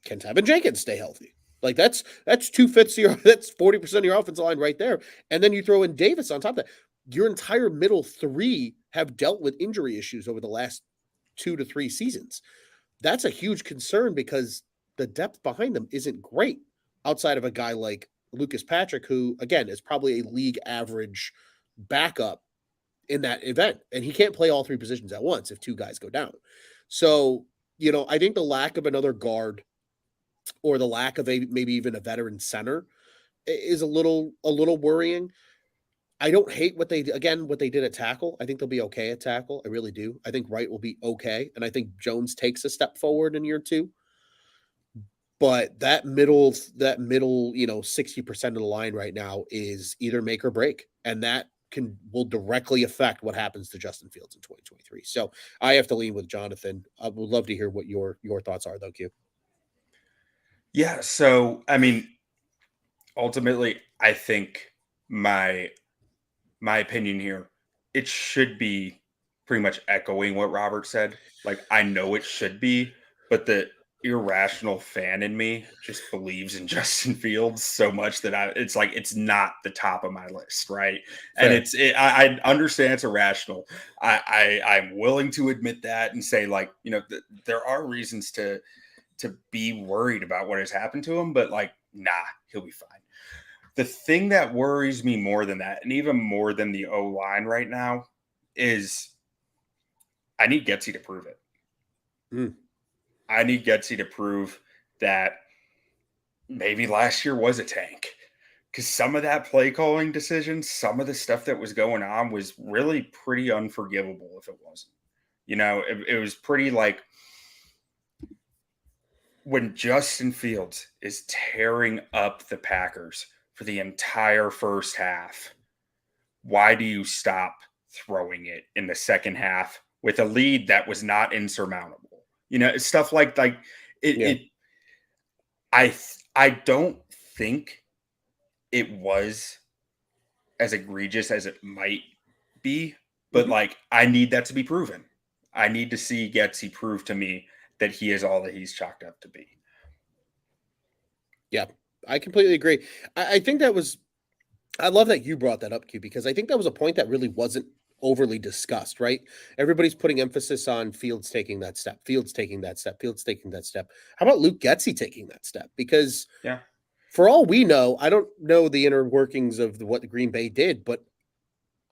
[SPEAKER 1] Can Tevin Jenkins stay healthy? Like that's 2/5 that's 40% of your offensive line right there. And then you throw in Davis on top of that. Your entire middle three have dealt with injury issues over the last 2 to 3 seasons. That's a huge concern because the depth behind them isn't great outside of a guy like Lucas Patrick, who again is probably a league average backup in that event. And he can't play all 3 positions at once if 2 guys go down. So, you know, I think the lack of another guard or the lack of maybe even a veteran center is a little worrying. I don't hate what they did at tackle. I think they'll be okay at tackle. I really do. I think Wright will be okay. And I think Jones takes a step forward in year 2. But that middle, 60% of the line right now is either make or break. And that will directly affect what happens to Justin Fields in 2023. So I have to lean with Jonathan. I would love to hear what your thoughts are, though, Q.
[SPEAKER 2] Yeah. So, I mean, ultimately, I think my opinion here, it should be pretty much echoing what Robert said. Like, I know it should be, but the irrational fan in me just believes in Justin Fields so much that it's like it's not the top of my list, right? And
[SPEAKER 1] Fair.
[SPEAKER 2] I understand it's irrational. I'm willing to admit that and say, like, there are reasons to be worried about what has happened to him, but like, nah, he'll be fine. The thing that worries me more than that, and even more than the O line right now, is I need Getsy to prove it.
[SPEAKER 1] Mm.
[SPEAKER 2] I need Getsy to prove that maybe last year was a tank. Because some of that play calling decisions, some of the stuff that was going on was really pretty unforgivable if it wasn't. It was pretty like when Justin Fields is tearing up the Packers for the entire first half, why do you stop throwing it in the second half with a lead that was not insurmountable? Stuff like it.
[SPEAKER 1] Yeah.
[SPEAKER 2] I don't think it was as egregious as it might be, but
[SPEAKER 1] Mhm.
[SPEAKER 2] like I need that to be proven. I need to see Getsy prove to me that he is all that he's chalked up to be.
[SPEAKER 1] Yeah, I completely agree. I think that was I love that you brought that up, Q, because I think that was a point that really wasn't overly discussed, right? Everybody's putting emphasis on Fields taking that step, Fields taking that step, Fields taking that step. How about Luke Getsy taking that step? Because
[SPEAKER 2] Yeah.
[SPEAKER 1] for all we know, I don't know the inner workings of what the Green Bay did, but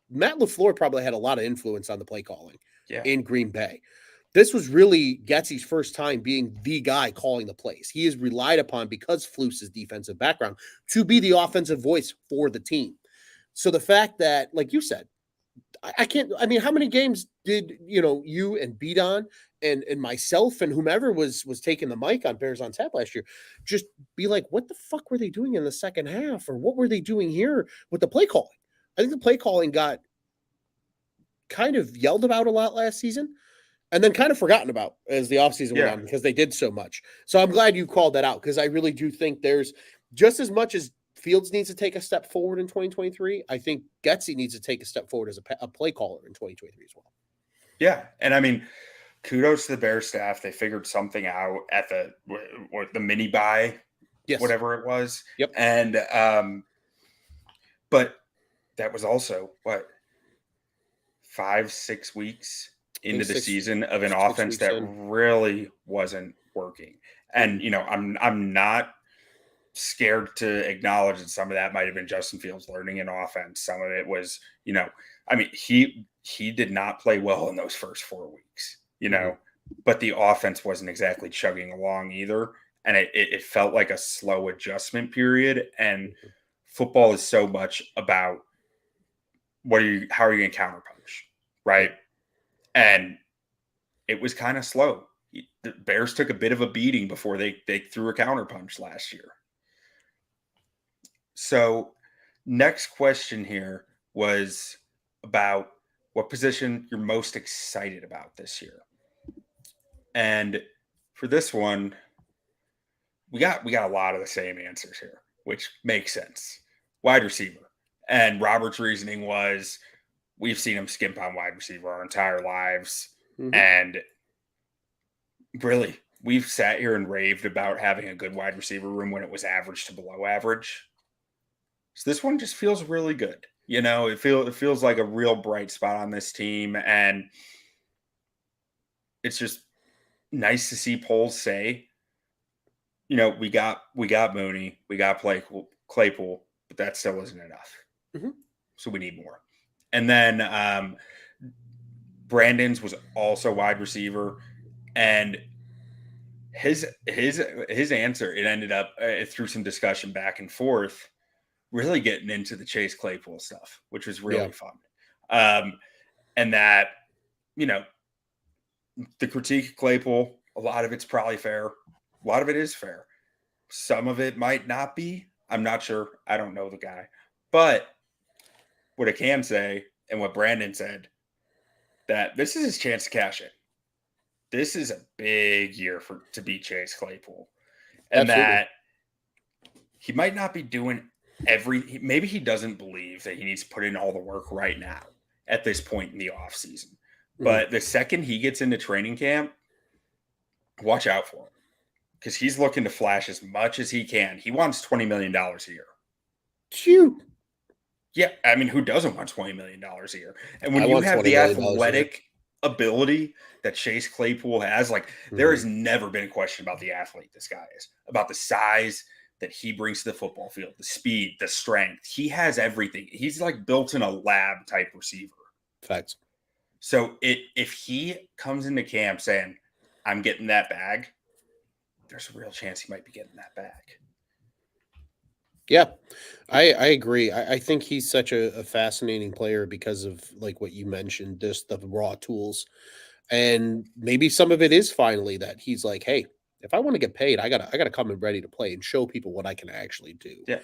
[SPEAKER 1] Matt LaFleur probably had a lot of influence on the play calling
[SPEAKER 2] Yeah.
[SPEAKER 1] in Green Bay. This was really Getsy's first time being the guy calling the plays. He is relied upon because Fluce's defensive background to be the offensive voice for the team. So the fact that, like you said, I can't. I mean, how many games did you and Beat and myself and whomever was taking the mic on Bears on Tap last year, just be like, what the fuck were they doing in the second half, or what were they doing here with the play calling? I think the play calling got kind of yelled about a lot last season and then kind of forgotten about as the offseason went
[SPEAKER 2] Yeah.
[SPEAKER 1] on because they did so much. So I'm glad you called that out because I really do think there's just as much as Fields needs to take a step forward in 2023. I think Getsy needs to take a step forward as a play caller in 2023 as well.
[SPEAKER 2] Yeah. And I mean, kudos to the Bears staff. They figured something out at the mini buy,
[SPEAKER 1] Yes.
[SPEAKER 2] whatever it was.
[SPEAKER 1] Yep.
[SPEAKER 2] And but that was also what 5-6 weeks into the season of an offense that really wasn't working. And I'm not scared to acknowledge that some of that might have been Justin Fields learning an offense. Some of it was, I mean, he did not play well in those first 4 weeks, but the offense wasn't exactly chugging along either. And it felt like a slow adjustment period. And football is so much about how are you going to counterpunch, right? And it was kind of slow. The Bears took a bit of a beating before they threw a counterpunch last year. So next question here was about what position you're most excited about this year. And for this one, we got a lot of the same answers here, which makes sense. Wide receiver. And Robert's reasoning was we've seen him skimp on wide receiver our entire lives. Mm-hmm. And really, we've sat here and raved about having a good wide receiver room when it was average to below average. So this one just feels really good. It feels like a real bright spot on this team. And it's just nice to see polls say, we got Mooney, we got Claypool, but that still isn't enough. Mm-hmm. So we need more. And then Brandon's was also wide receiver, and his answer, it ended up through some discussion back and forth, really getting into the Chase Claypool stuff, which was really fun. And that, the critique of Claypool, a lot of it's probably fair. A lot of it is fair. Some of it might not be. I'm not sure. I don't know the guy. But what I can say, and what Brandon said, that this is his chance to cash in. This is a big year to beat Chase Claypool. And absolutely. That he might not be doing maybe he doesn't believe that he needs to put in all the work right now at this point in the offseason. But the second he gets into training camp, watch out for him because he's looking to flash as much as he can. He wants $20 million a year.
[SPEAKER 1] Phew.
[SPEAKER 2] Yeah, I mean, who doesn't want $20 million a year? And when
[SPEAKER 1] I
[SPEAKER 2] you
[SPEAKER 1] want
[SPEAKER 2] have
[SPEAKER 1] $20
[SPEAKER 2] the
[SPEAKER 1] million a year.
[SPEAKER 2] athletic ability that Chase Claypool has, like there has never been a question about the athlete this guy is, about the size that he brings to the football field, the speed, the strength. He has everything. He's like built in a lab type receiver.
[SPEAKER 1] Facts.
[SPEAKER 2] So if he comes into camp saying, I'm getting that bag, there's a real chance he might be getting that bag.
[SPEAKER 1] Yeah, I agree. I think he's such a fascinating player because of like what you mentioned, just the raw tools. And maybe some of it is finally that he's like, hey, if I want to get paid, I gotta come in ready to play and show people what I can actually do.
[SPEAKER 2] Yeah.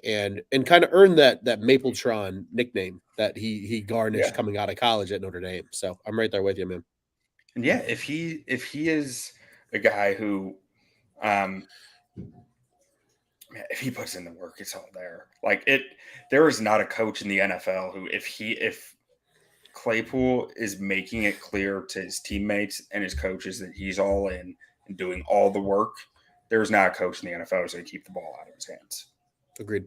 [SPEAKER 1] And kind of earn that Mapletron nickname that he garnished
[SPEAKER 2] Yeah.
[SPEAKER 1] coming out of college at Notre Dame. So I'm right there with you, man.
[SPEAKER 2] And yeah, if he is a guy who if he puts in the work, it's all there. Like there is not a coach in the NFL who if Claypool is making it clear to his teammates and his coaches that he's all in and doing all the work, there's not a coach in the NFL who's going to keep the ball out of his hands.
[SPEAKER 1] Agreed.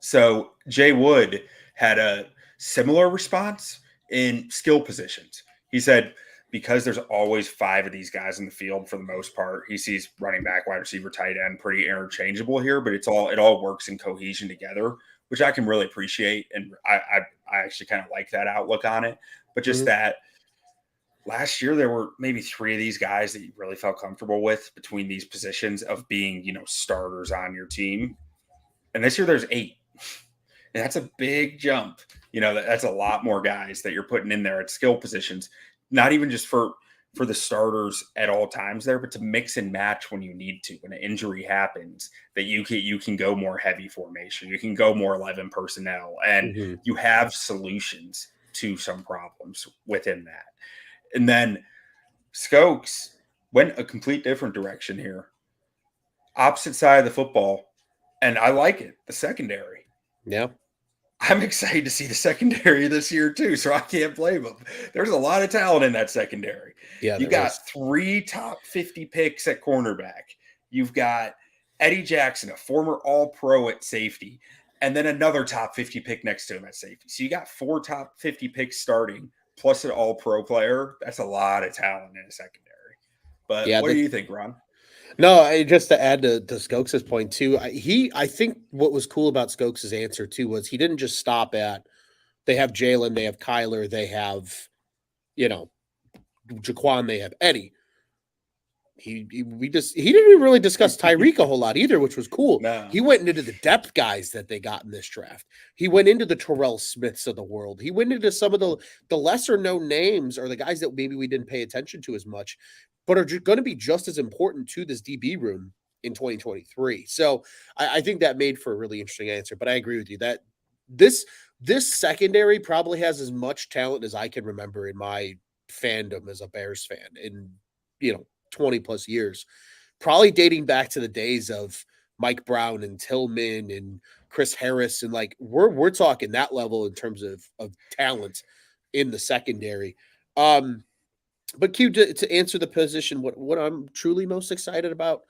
[SPEAKER 2] So Jay Wood had a similar response in skill positions. He said, because there's always 5 of these guys in the field for the most part, he sees running back, wide receiver, tight end pretty interchangeable here, but it all works in cohesion together, which I can really appreciate. And I actually kind of like that outlook on it. But just that last year, there were maybe 3 of these guys that you really felt comfortable with between these positions of being, starters on your team. And this year there's 8. And that's a big jump. That's a lot more guys that you're putting in there at skill positions, not even just for the starters at all times there, but to mix and match when you need to. When an injury happens, that you can go more heavy formation. You can go more 11 personnel, and you have solutions to some problems within that. And then Skokes went a complete different direction here. Opposite side of the football. And I like it. The secondary.
[SPEAKER 1] Yeah.
[SPEAKER 2] I'm excited to see the secondary this year too, so I can't blame them. There's a lot of talent in that secondary.
[SPEAKER 1] Yeah,
[SPEAKER 2] you got 3 top 50 picks at cornerback. You've got Eddie Jackson, a former All-Pro at safety, and then another top 50 pick next to him at safety. So you got 4 top 50 picks starting, plus an All-Pro player. That's a lot of talent in a secondary. But what do you think, Ron?
[SPEAKER 1] No, just to add to Skokes' point too, I think what was cool about Skokes' answer too was he didn't just stop at they have Jalen, they have Kyler, they have Jaquan, they have Eddie. He didn't even really discuss Tyreek a whole lot either, which was cool.
[SPEAKER 2] No.
[SPEAKER 1] He went into the depth guys that they got in this draft. He went into the Terrell Smiths of the world. He went into some of the lesser known names or the guys that maybe we didn't pay attention to as much, but are going to be just as important to this DB room in 2023. So I think that made for a really interesting answer. But I agree with you that this secondary probably has as much talent as I can remember in my fandom as a Bears fan in 20 plus years, probably dating back to the days of Mike Brown and Tillman and Chris Harris. And like, we're talking that level in terms of talent in the secondary. But Q, to answer the position, what I'm truly most excited about.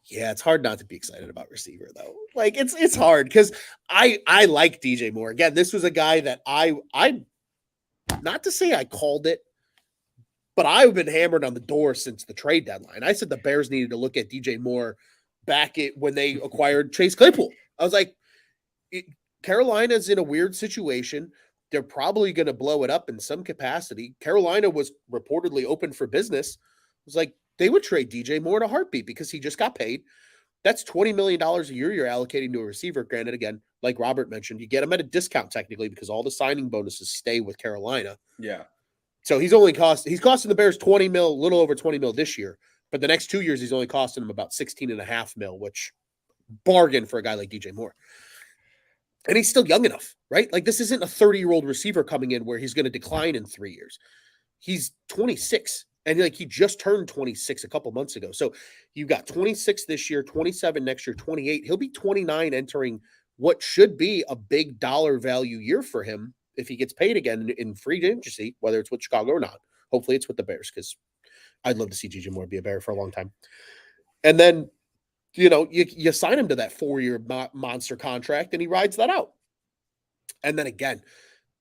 [SPEAKER 1] Yeah, it's hard not to be excited about receiver though. Like it's hard because I like DJ Moore. Again, this was a guy that I not to say I called it, but I've been hammered on the door since the trade deadline. I said the Bears needed to look at DJ Moore back when they acquired Chase Claypool. I was like, Carolina's in a weird situation. They're probably going to blow it up in some capacity. Carolina was reportedly open for business. It was like they would trade DJ Moore in a heartbeat because he just got paid. That's $20 million a year you're allocating to a receiver. Granted, again, like Robert mentioned, you get him at a discount technically because all the signing bonuses stay with Carolina.
[SPEAKER 2] Yeah.
[SPEAKER 1] So he's costing the Bears 20 mil, a little over 20 mil this year. But the next 2 years, he's only costing them about 16.5 mil, which bargain for a guy like DJ Moore. And he's still young enough, right? Like this isn't a 30-year-old receiver coming in where he's going to decline in 3 years. He's 26 and like he just turned 26 a couple months ago. So you've got 26 this year, 27 next year, 28. He'll be 29 entering what should be a big dollar value year for him if he gets paid again in free agency, whether it's with Chicago or not. Hopefully it's with the Bears because I'd love to see DJ Moore be a Bear for a long time. And then, you sign him to that 4-year monster contract and he rides that out. And then again,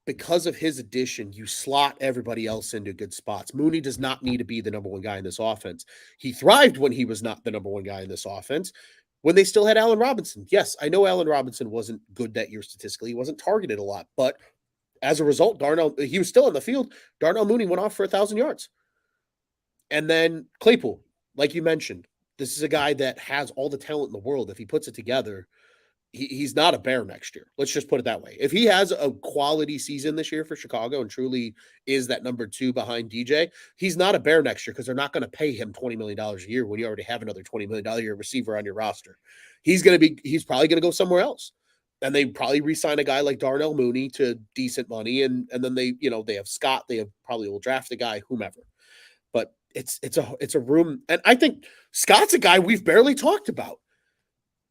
[SPEAKER 1] because of his addition, you slot everybody else into good spots. Mooney does not need to be the number one guy in this offense. He thrived when he was not the number one guy in this offense, when they still had Allen Robinson. Yes, I know Allen Robinson wasn't good that year statistically. He wasn't targeted a lot, but as a result, he was still in the field. Darnell Mooney went off for 1,000 yards. And then Claypool, like you mentioned, this is a guy that has all the talent in the world. If he puts it together, he's not a Bear next year. Let's just put it that way. If he has a quality season this year for Chicago and truly is that number 2 behind DJ, he's not a Bear next year because they're not going to pay him $20 million a year when you already have another $20 million a year receiver on your roster. He's probably going to go somewhere else. And they probably re-sign a guy like Darnell Mooney to decent money. And then they have Scott. They probably will draft a guy, whomever. But it's a room. And I think Scott's a guy we've barely talked about.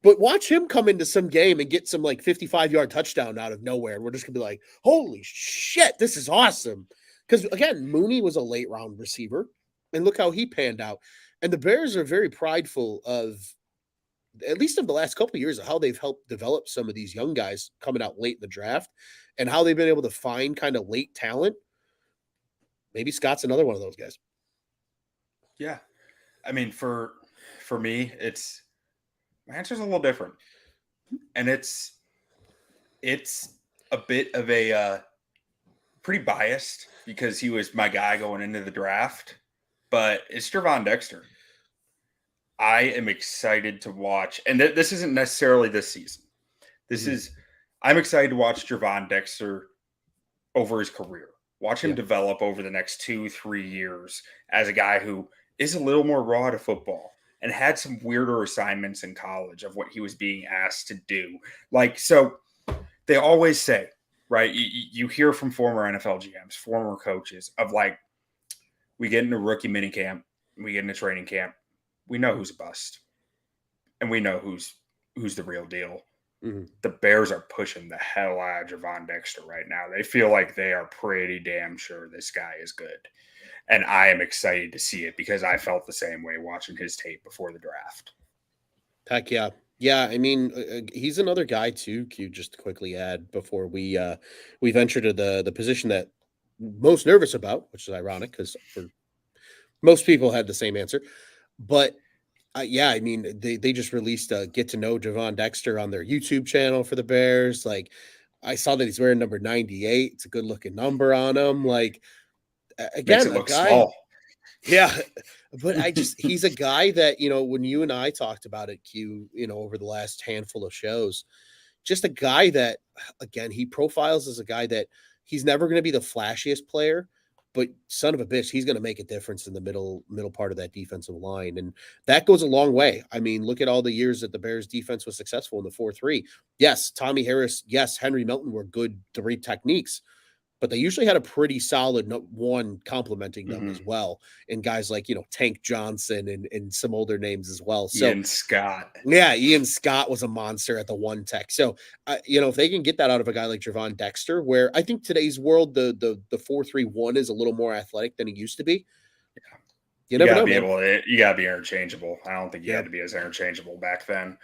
[SPEAKER 1] But watch him come into some game and get some 55-yard touchdown out of nowhere. And we're just going to be like, holy shit, this is awesome. Because, again, Mooney was a late-round receiver. And look how he panned out. And the Bears are very prideful of, at least of the last couple of years, of how they've helped develop some of these young guys coming out late in the draft and how they've been able to find kind of late talent. Maybe Scott's another one of those guys.
[SPEAKER 2] Yeah. I mean, for me, my answer's a little different, and it's a bit of a pretty biased because he was my guy going into the draft, but it's Gervon Dexter. I am excited to watch, and this isn't necessarily this season. I'm excited to watch Gervon Dexter over his career. Watch him develop over the next 2-3 years as a guy who is a little more raw to football and had some weirder assignments in college of what he was being asked to do. So they always say, right? You hear from former NFL GMs, former coaches of we get into rookie minicamp, we get into training camp, we know who's a bust, and we know who's the real deal. Mm-hmm. The Bears are pushing the hell out of Gervon Dexter right now. They feel like they are pretty damn sure this guy is good. And I am excited to see it because I felt the same way watching his tape before the draft.
[SPEAKER 1] Heck yeah. Yeah, I mean, he's another guy too, Q, just to quickly add before we venture to the position that most nervous about, which is ironic because for most people had the same answer. But yeah, I mean, they just released a get to know Gervon Dexter on their YouTube channel for the Bears. I saw that he's wearing number 98. It's a good looking number on him. Again,
[SPEAKER 2] makes it look small.
[SPEAKER 1] Yeah, but he's a guy that, when you and I talked about it, Q, over the last handful of shows, just a guy that, again, he profiles as a guy that he's never going to be the flashiest player, but son of a bitch, he's going to make a difference in the middle part of that defensive line. And that goes a long way. I mean, look at all the years that the Bears defense was successful in the 4-3. Yes, Tommy Harris, yes, Henry Milton were good 3 techniques, but they usually had a pretty solid one complementing them as well. And guys like, Tank Johnson and some older names as well. So
[SPEAKER 2] Ian Scott.
[SPEAKER 1] Yeah, Ian Scott was a monster at the 1 tech. So, if they can get that out of a guy like Gervon Dexter, where I think today's world, the 4-3-1 is a little more athletic than it used to be.
[SPEAKER 2] Yeah.
[SPEAKER 1] You never know,
[SPEAKER 2] you gotta be interchangeable. I don't think you had to be as interchangeable back then.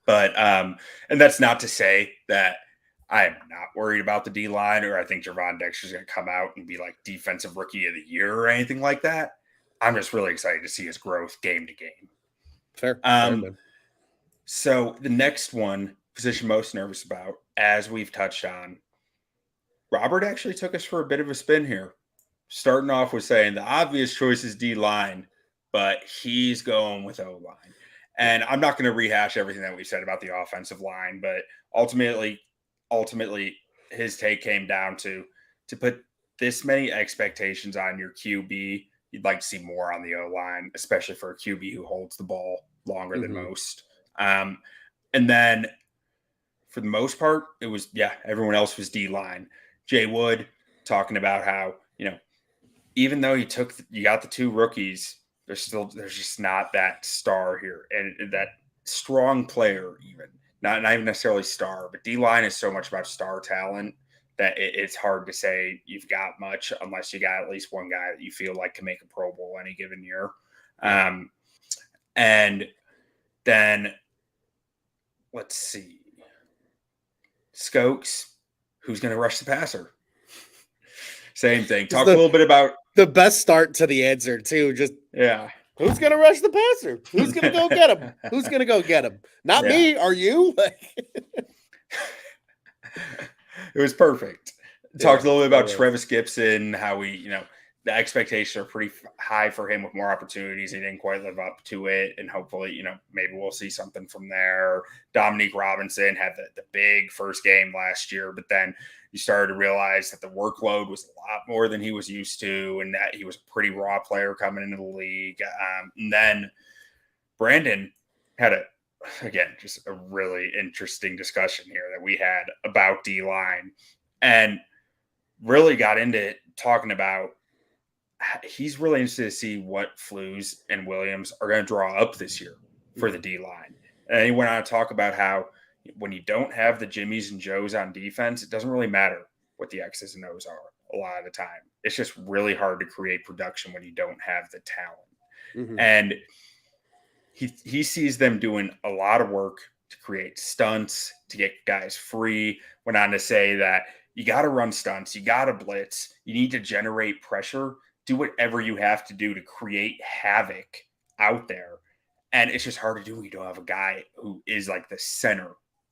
[SPEAKER 2] But, and that's not to say that I am not worried about the D-line, or I think Gervon Dexter's going to come out and be defensive rookie of the year or anything like that. I'm just really excited to see his growth game to game.
[SPEAKER 1] Fair.
[SPEAKER 2] So the next one, position most nervous about, as we've touched on, Robert actually took us for a bit of a spin here. Starting off with saying the obvious choice is D-line, but he's going with O-line. And I'm not going to rehash everything that we said about the offensive line, but ultimately, his take came down to put this many expectations on your QB. You'd like to see more on the O-line, especially for a QB who holds the ball longer than most. And then for the most part, it was, everyone else was D-line. Jay Wood talking about how, even though you got the 2 rookies, there's just not that star here and that strong player even. Not even necessarily star, but D-line is so much about star talent that it's hard to say you've got much unless you got at least one guy that you feel like can make a Pro Bowl any given year. And then let's see, Skokes, who's going to rush the passer? Same thing. Talk a little bit about
[SPEAKER 1] the best start to the answer too. Just who's going to rush the passer? Who's going to go get him? Who's going to go get him? Not me. Are you?
[SPEAKER 2] It was perfect. Talked a little bit about Trevis Gipson, how the expectations are pretty high for him with more opportunities. He didn't quite live up to it. And hopefully, maybe we'll see something from there. Dominique Robinson had the big first game last year, but then you started to realize that the workload was a lot more than he was used to, and that he was a pretty raw player coming into the league. And then Brandon had just a really interesting discussion here that we had about D-line, and really got into talking about he's really interested to see what Flues and Williams are going to draw up this year for the D-line. And he went on to talk about how when you don't have the Jimmies and Joes on defense, it doesn't really matter what the X's and O's are a lot of the time. It's just really hard to create production when you don't have the talent. Mm-hmm. And he sees them doing a lot of work to create stunts, to get guys free. Went on to say that you got to run stunts, you got to blitz, you need to generate pressure, do whatever you have to do to create havoc out there. And it's just hard to do when you don't have a guy who is like the center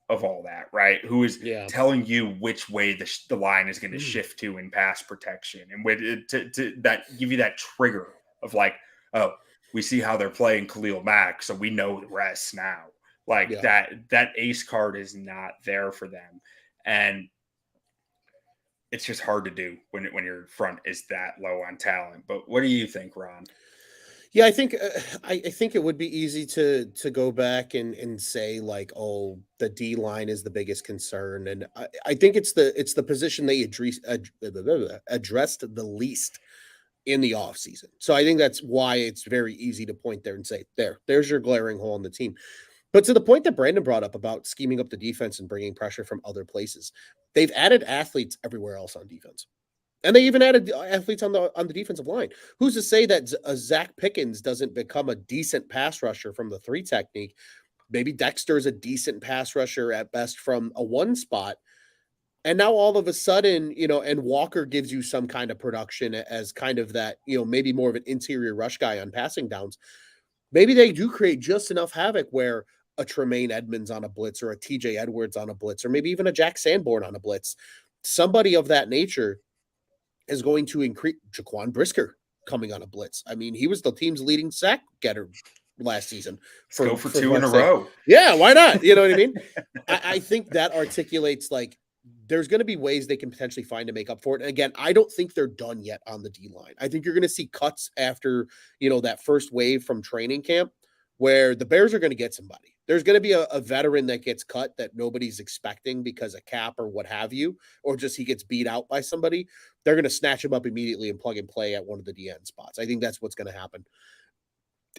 [SPEAKER 2] of all that, right? Who is telling you which way the line is going to shift to in pass protection, and to that give you that trigger of like, oh, we see how they're playing Khalil Mack, so we know the rest now. Like that ace card is not there for them, and it's just hard to do when your front is that low on talent. But what do you think, Ron?
[SPEAKER 1] Yeah, I think I think it would be easy to go back and say like, oh, the D line is the biggest concern, and I think it's the position they addressed the least in the offseason. So I think that's why it's very easy to point there and say, there's your glaring hole in the team. But to the point that Brandon brought up about scheming up the defense and bringing pressure from other places, they've added athletes everywhere else on defense. And they even added athletes on the defensive line. Who's to say that Zach Pickens doesn't become a decent pass rusher from the 3 technique? Maybe Dexter's a decent pass rusher at best from a 1 spot. And now all of a sudden, and Walker gives you some kind of production as kind of that, maybe more of an interior rush guy on passing downs. Maybe they do create just enough havoc where a Tremaine Edmonds on a blitz, or a TJ Edwards on a blitz, or maybe even a Jack Sanborn on a blitz, somebody of that nature is going to increase. Jaquan Brisker coming on a blitz. I mean, he was the team's leading sack getter last season.
[SPEAKER 2] Go for 2 in a row.
[SPEAKER 1] Yeah, why not? You know what I mean? I think that articulates like there's going to be ways they can potentially find to make up for it. And again, I don't think they're done yet on the D line. I think you're going to see cuts after, that first wave from training camp where the Bears are going to get somebody. There's going to be a veteran that gets cut that nobody's expecting because of cap or what have you, or just he gets beat out by somebody. They're going to snatch him up immediately and plug and play at one of the DN spots. I think that's what's going to happen.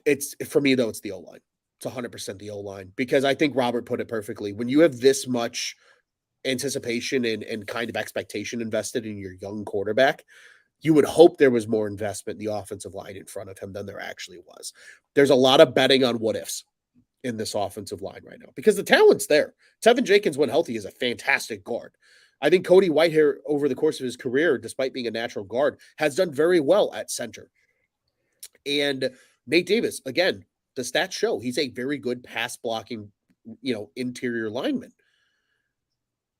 [SPEAKER 1] It's for me though, it's the O-line. It's 100% the O-line, because I think Robert put it perfectly. When you have this much anticipation and kind of expectation invested in your young quarterback, you would hope there was more investment in the offensive line in front of him than there actually was. There's a lot of betting on what ifs in this offensive line right now because the talent's there. Tevin Jenkins, when healthy, is a fantastic guard. I think Cody Whitehair, over the course of his career, despite being a natural guard, has done very well at center. And Nate Davis, again, the stats show he's a very good pass blocking, interior lineman.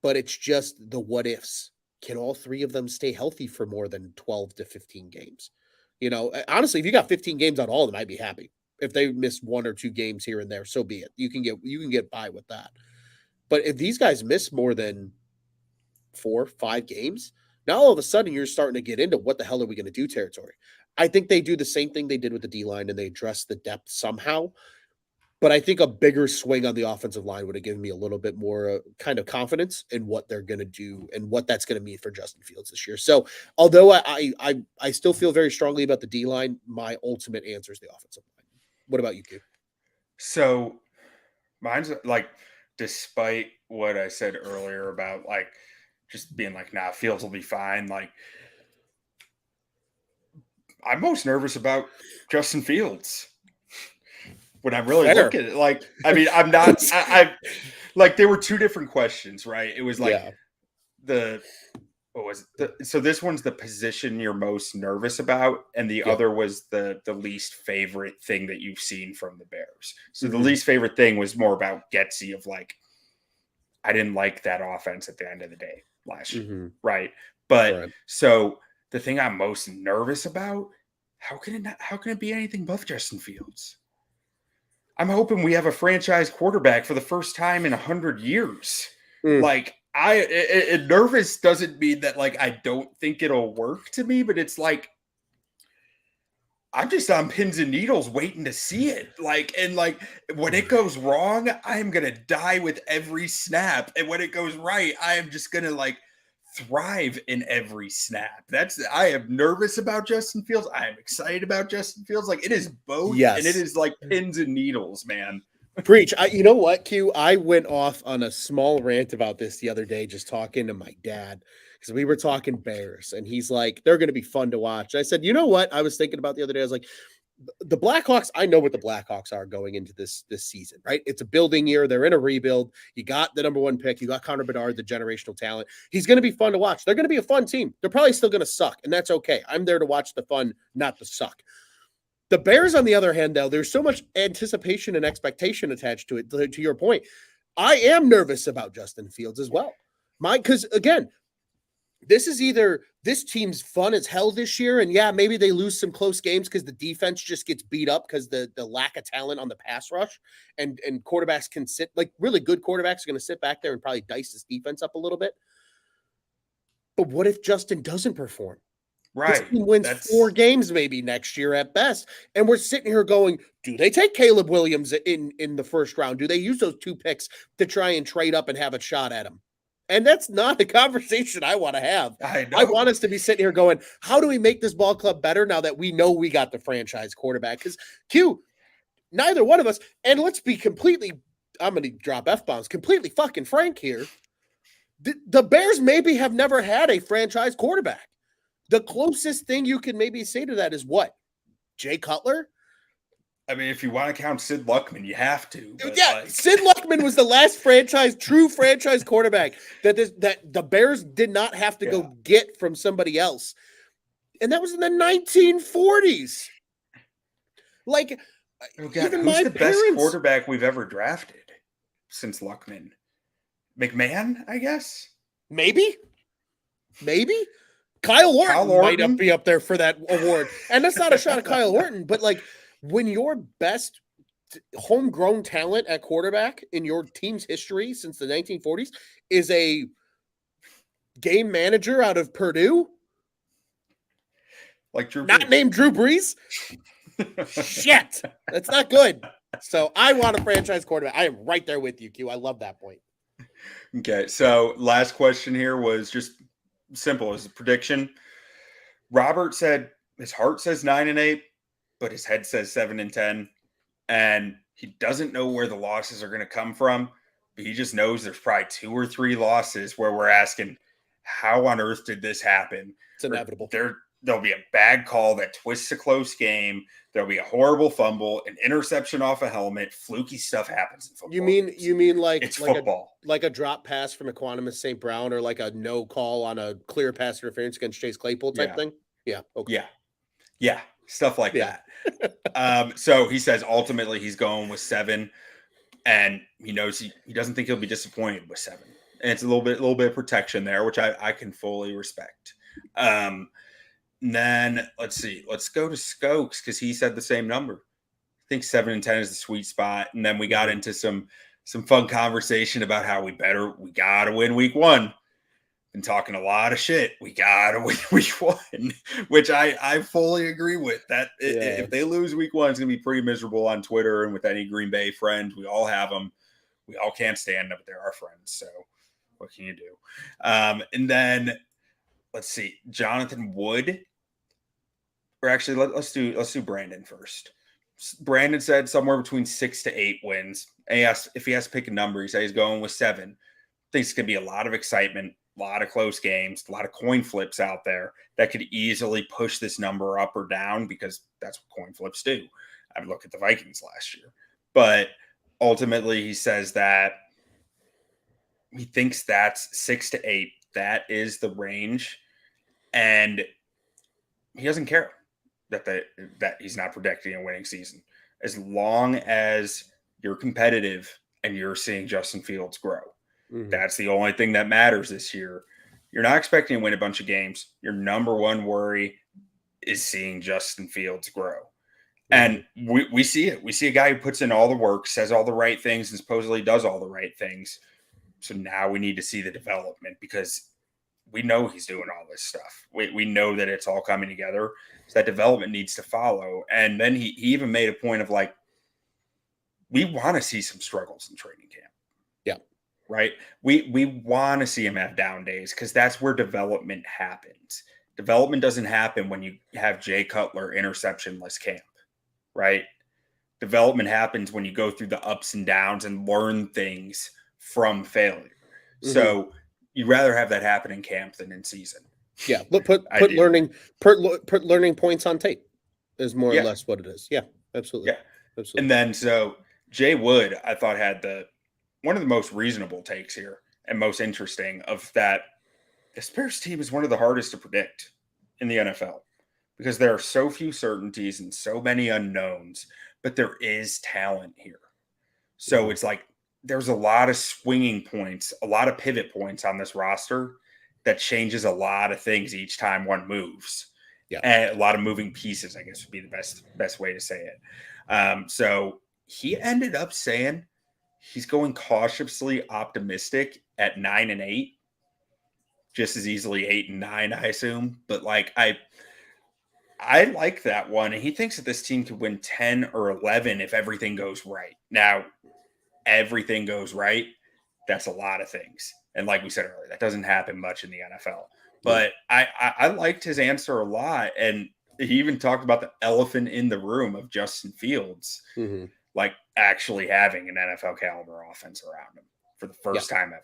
[SPEAKER 1] But it's just the what ifs. Can all 3 of them stay healthy for more than 12 to 15 games? Honestly, if you got 15 games on all of them, I'd be happy. If they miss 1 or 2 games here and there, so be it. You can get by with that. But if these guys miss more than 4, 5 games, now all of a sudden you're starting to get into what the hell are we going to do territory. I think they do the same thing they did with the D-line and they address the depth somehow. But I think a bigger swing on the offensive line would have given me a little bit more kind of confidence in what they're going to do and what that's going to mean for Justin Fields this year. So although I still feel very strongly about the D-line, my ultimate answer is the offensive line. What about you, Q?
[SPEAKER 2] So mine's like, despite what I said earlier about like just being like, nah, Fields will be fine. Like, I'm most nervous about Justin Fields when I really
[SPEAKER 1] Fair.
[SPEAKER 2] look at it. Like, I mean, I'm not, I like, there were two different questions, right? It was like what was it? So this one's the position you're most nervous about, and the other was the least favorite thing that you've seen from the Bears. So the least favorite thing was more about Getsy of like, I didn't like that offense at the end of the day last year, right? But so the thing I'm most nervous about, how can it be anything but Justin Fields? I'm hoping we have a franchise quarterback for the first time in 100 years. Like, nervous doesn't mean that like I don't think it'll work to me, but it's like I'm just on pins and needles waiting to see it. Like, and like when it goes wrong, I'm gonna die with every snap. And when it goes right, I am just gonna like thrive in every snap. I am nervous about Justin Fields. I am excited about Justin Fields. Like, it is both, and it is like pins and needles, man.
[SPEAKER 1] Preach. You know what, Q? I went off on a small rant about this the other day, just talking to my dad, because we were talking Bears, and he's like, they're going to be fun to watch. I said, you know what I was thinking about the other day? I was like, the Blackhawks, I know what the Blackhawks are going into this season, right? It's a building year. They're in a rebuild. You got the number one pick. You got Connor Bedard, the generational talent. He's going to be fun to watch. They're going to be a fun team. They're probably still going to suck, and that's okay. I'm there to watch the fun, not the suck. The Bears, on the other hand, though, there's so much anticipation and expectation attached to it. To your point, I am nervous about Justin Fields as well. Because again, this is either this team's fun as hell this year, and yeah, maybe they lose some close games because the defense just gets beat up because the lack of talent on the pass rush, and quarterbacks can sit, like really good quarterbacks are going to sit back there and probably dice this defense up a little bit. But what if Justin doesn't perform?
[SPEAKER 2] Right.
[SPEAKER 1] This team wins 4 games maybe next year at best. And we're sitting here going, do they take Caleb Williams in the first round? Do they use those 2 picks to try and trade up and have a shot at him? And that's not a conversation I want to have. I want us to be sitting here going, how do we make this ball club better now that we know we got the franchise quarterback? Because Q, neither one of us, and let's be completely, I'm going to drop F-bombs, completely fucking frank here. The Bears maybe have never had a franchise quarterback. The closest thing you can maybe say to that is what? Jay Cutler?
[SPEAKER 2] I mean, if you want to count Sid Luckman, you have to.
[SPEAKER 1] Yeah, Sid Luckman was the last true franchise quarterback that the Bears did not have to go get from somebody else. And that was in the 1940s. Like, even
[SPEAKER 2] who's the best quarterback we've ever drafted since Luckman? McMahon, I guess?
[SPEAKER 1] Maybe. Kyle Orton might be up there for that award. And that's not a shot at Kyle Orton, but like when your best homegrown talent at quarterback in your team's history since the 1940s is a game manager out of Purdue,
[SPEAKER 2] like Drew
[SPEAKER 1] not named Drew Brees. Shit, that's not good. So I want a franchise quarterback. I am right there with you, Q. I love that point.
[SPEAKER 2] Okay, so last question here was just simple as a prediction. Robert said his heart says 9-8, but his head says 7-10, and he doesn't know where the losses are going to come from, but he just knows there's probably 2 or 3 losses where we're asking, how on earth did this happen?
[SPEAKER 1] It's inevitable.
[SPEAKER 2] There'll be a bad call that twists a close game. There'll be a horrible fumble, an interception off a helmet. Fluky stuff happens in football.
[SPEAKER 1] You mean like
[SPEAKER 2] it's football,
[SPEAKER 1] like a drop pass from Equanimous St. Brown, or like a no call on a clear pass interference against Chase Claypool type thing? Yeah. Okay.
[SPEAKER 2] Yeah. Stuff like that. So he says ultimately he's going with 7, and he knows he doesn't think he'll be disappointed with 7. And it's a little bit of protection there, which I can fully respect. And then let's see. Let's go to Skokes because he said the same number. I think 7-10 is the sweet spot. And then we got into some fun conversation about how we gotta win week 1. Been talking a lot of shit. We gotta win week 1, which I fully agree with. That if they lose week 1, it's gonna be pretty miserable on Twitter and with any Green Bay friends. We all have them. We all can't stand them, but they're our friends. So what can you do? And then let's see, Jonathan Wood. Or actually, let's do Brandon first. Brandon said somewhere between 6 to 8 wins. And he asked if he has to pick a number. He said he's going with 7. Thinks it's gonna be a lot of excitement, a lot of close games, a lot of coin flips out there that could easily push this number up or down because that's what coin flips do. I look at the Vikings last year. But ultimately, he says that he thinks that's 6 to 8. That is the range. And he doesn't care that he's not predicting a winning season. As long as you're competitive and you're seeing Justin Fields grow. Mm-hmm. That's the only thing that matters this year. You're not expecting to win a bunch of games. Your number one worry is seeing Justin Fields grow. And we see it. We see a guy who puts in all the work, says all the right things, and supposedly does all the right things. So now we need to see the development because we know he's doing all this stuff. We know that it's all coming together. So that development needs to follow. And then he even made a point of like, we want to see some struggles in training camp.
[SPEAKER 1] Yeah.
[SPEAKER 2] Right. We want to see him have down days because that's where development happens. Development doesn't happen when you have Jay Cutler interceptionless camp. Right. Development happens when you go through the ups and downs and learn things from failure. Mm-hmm. So you'd rather have that happen in camp than in season.
[SPEAKER 1] Yeah. Put learning points on tape is more or less what it is. Yeah, absolutely.
[SPEAKER 2] Yeah. Absolutely. And then so Jay Wood, I thought, had one of the most reasonable takes here and most interesting of that. The Bears team is one of the hardest to predict in the NFL because there are so few certainties and so many unknowns, but there is talent here. So it's like there's a lot of swinging points, a lot of pivot points on this roster that changes a lot of things each time one moves.
[SPEAKER 1] Yeah.
[SPEAKER 2] And a lot of moving pieces, I guess, would be the best way to say it. So he ended up saying he's going cautiously optimistic at 9-8, just as easily 8-9, I assume. But like I like that one. And he thinks that this team could win 10 or 11 if everything goes right. Now, everything goes right. That's a lot of things. And like we said earlier, that doesn't happen much in the NFL. But I liked his answer a lot. And he even talked about the elephant in the room of Justin Fields, like actually having an NFL caliber offense around him for the first time ever.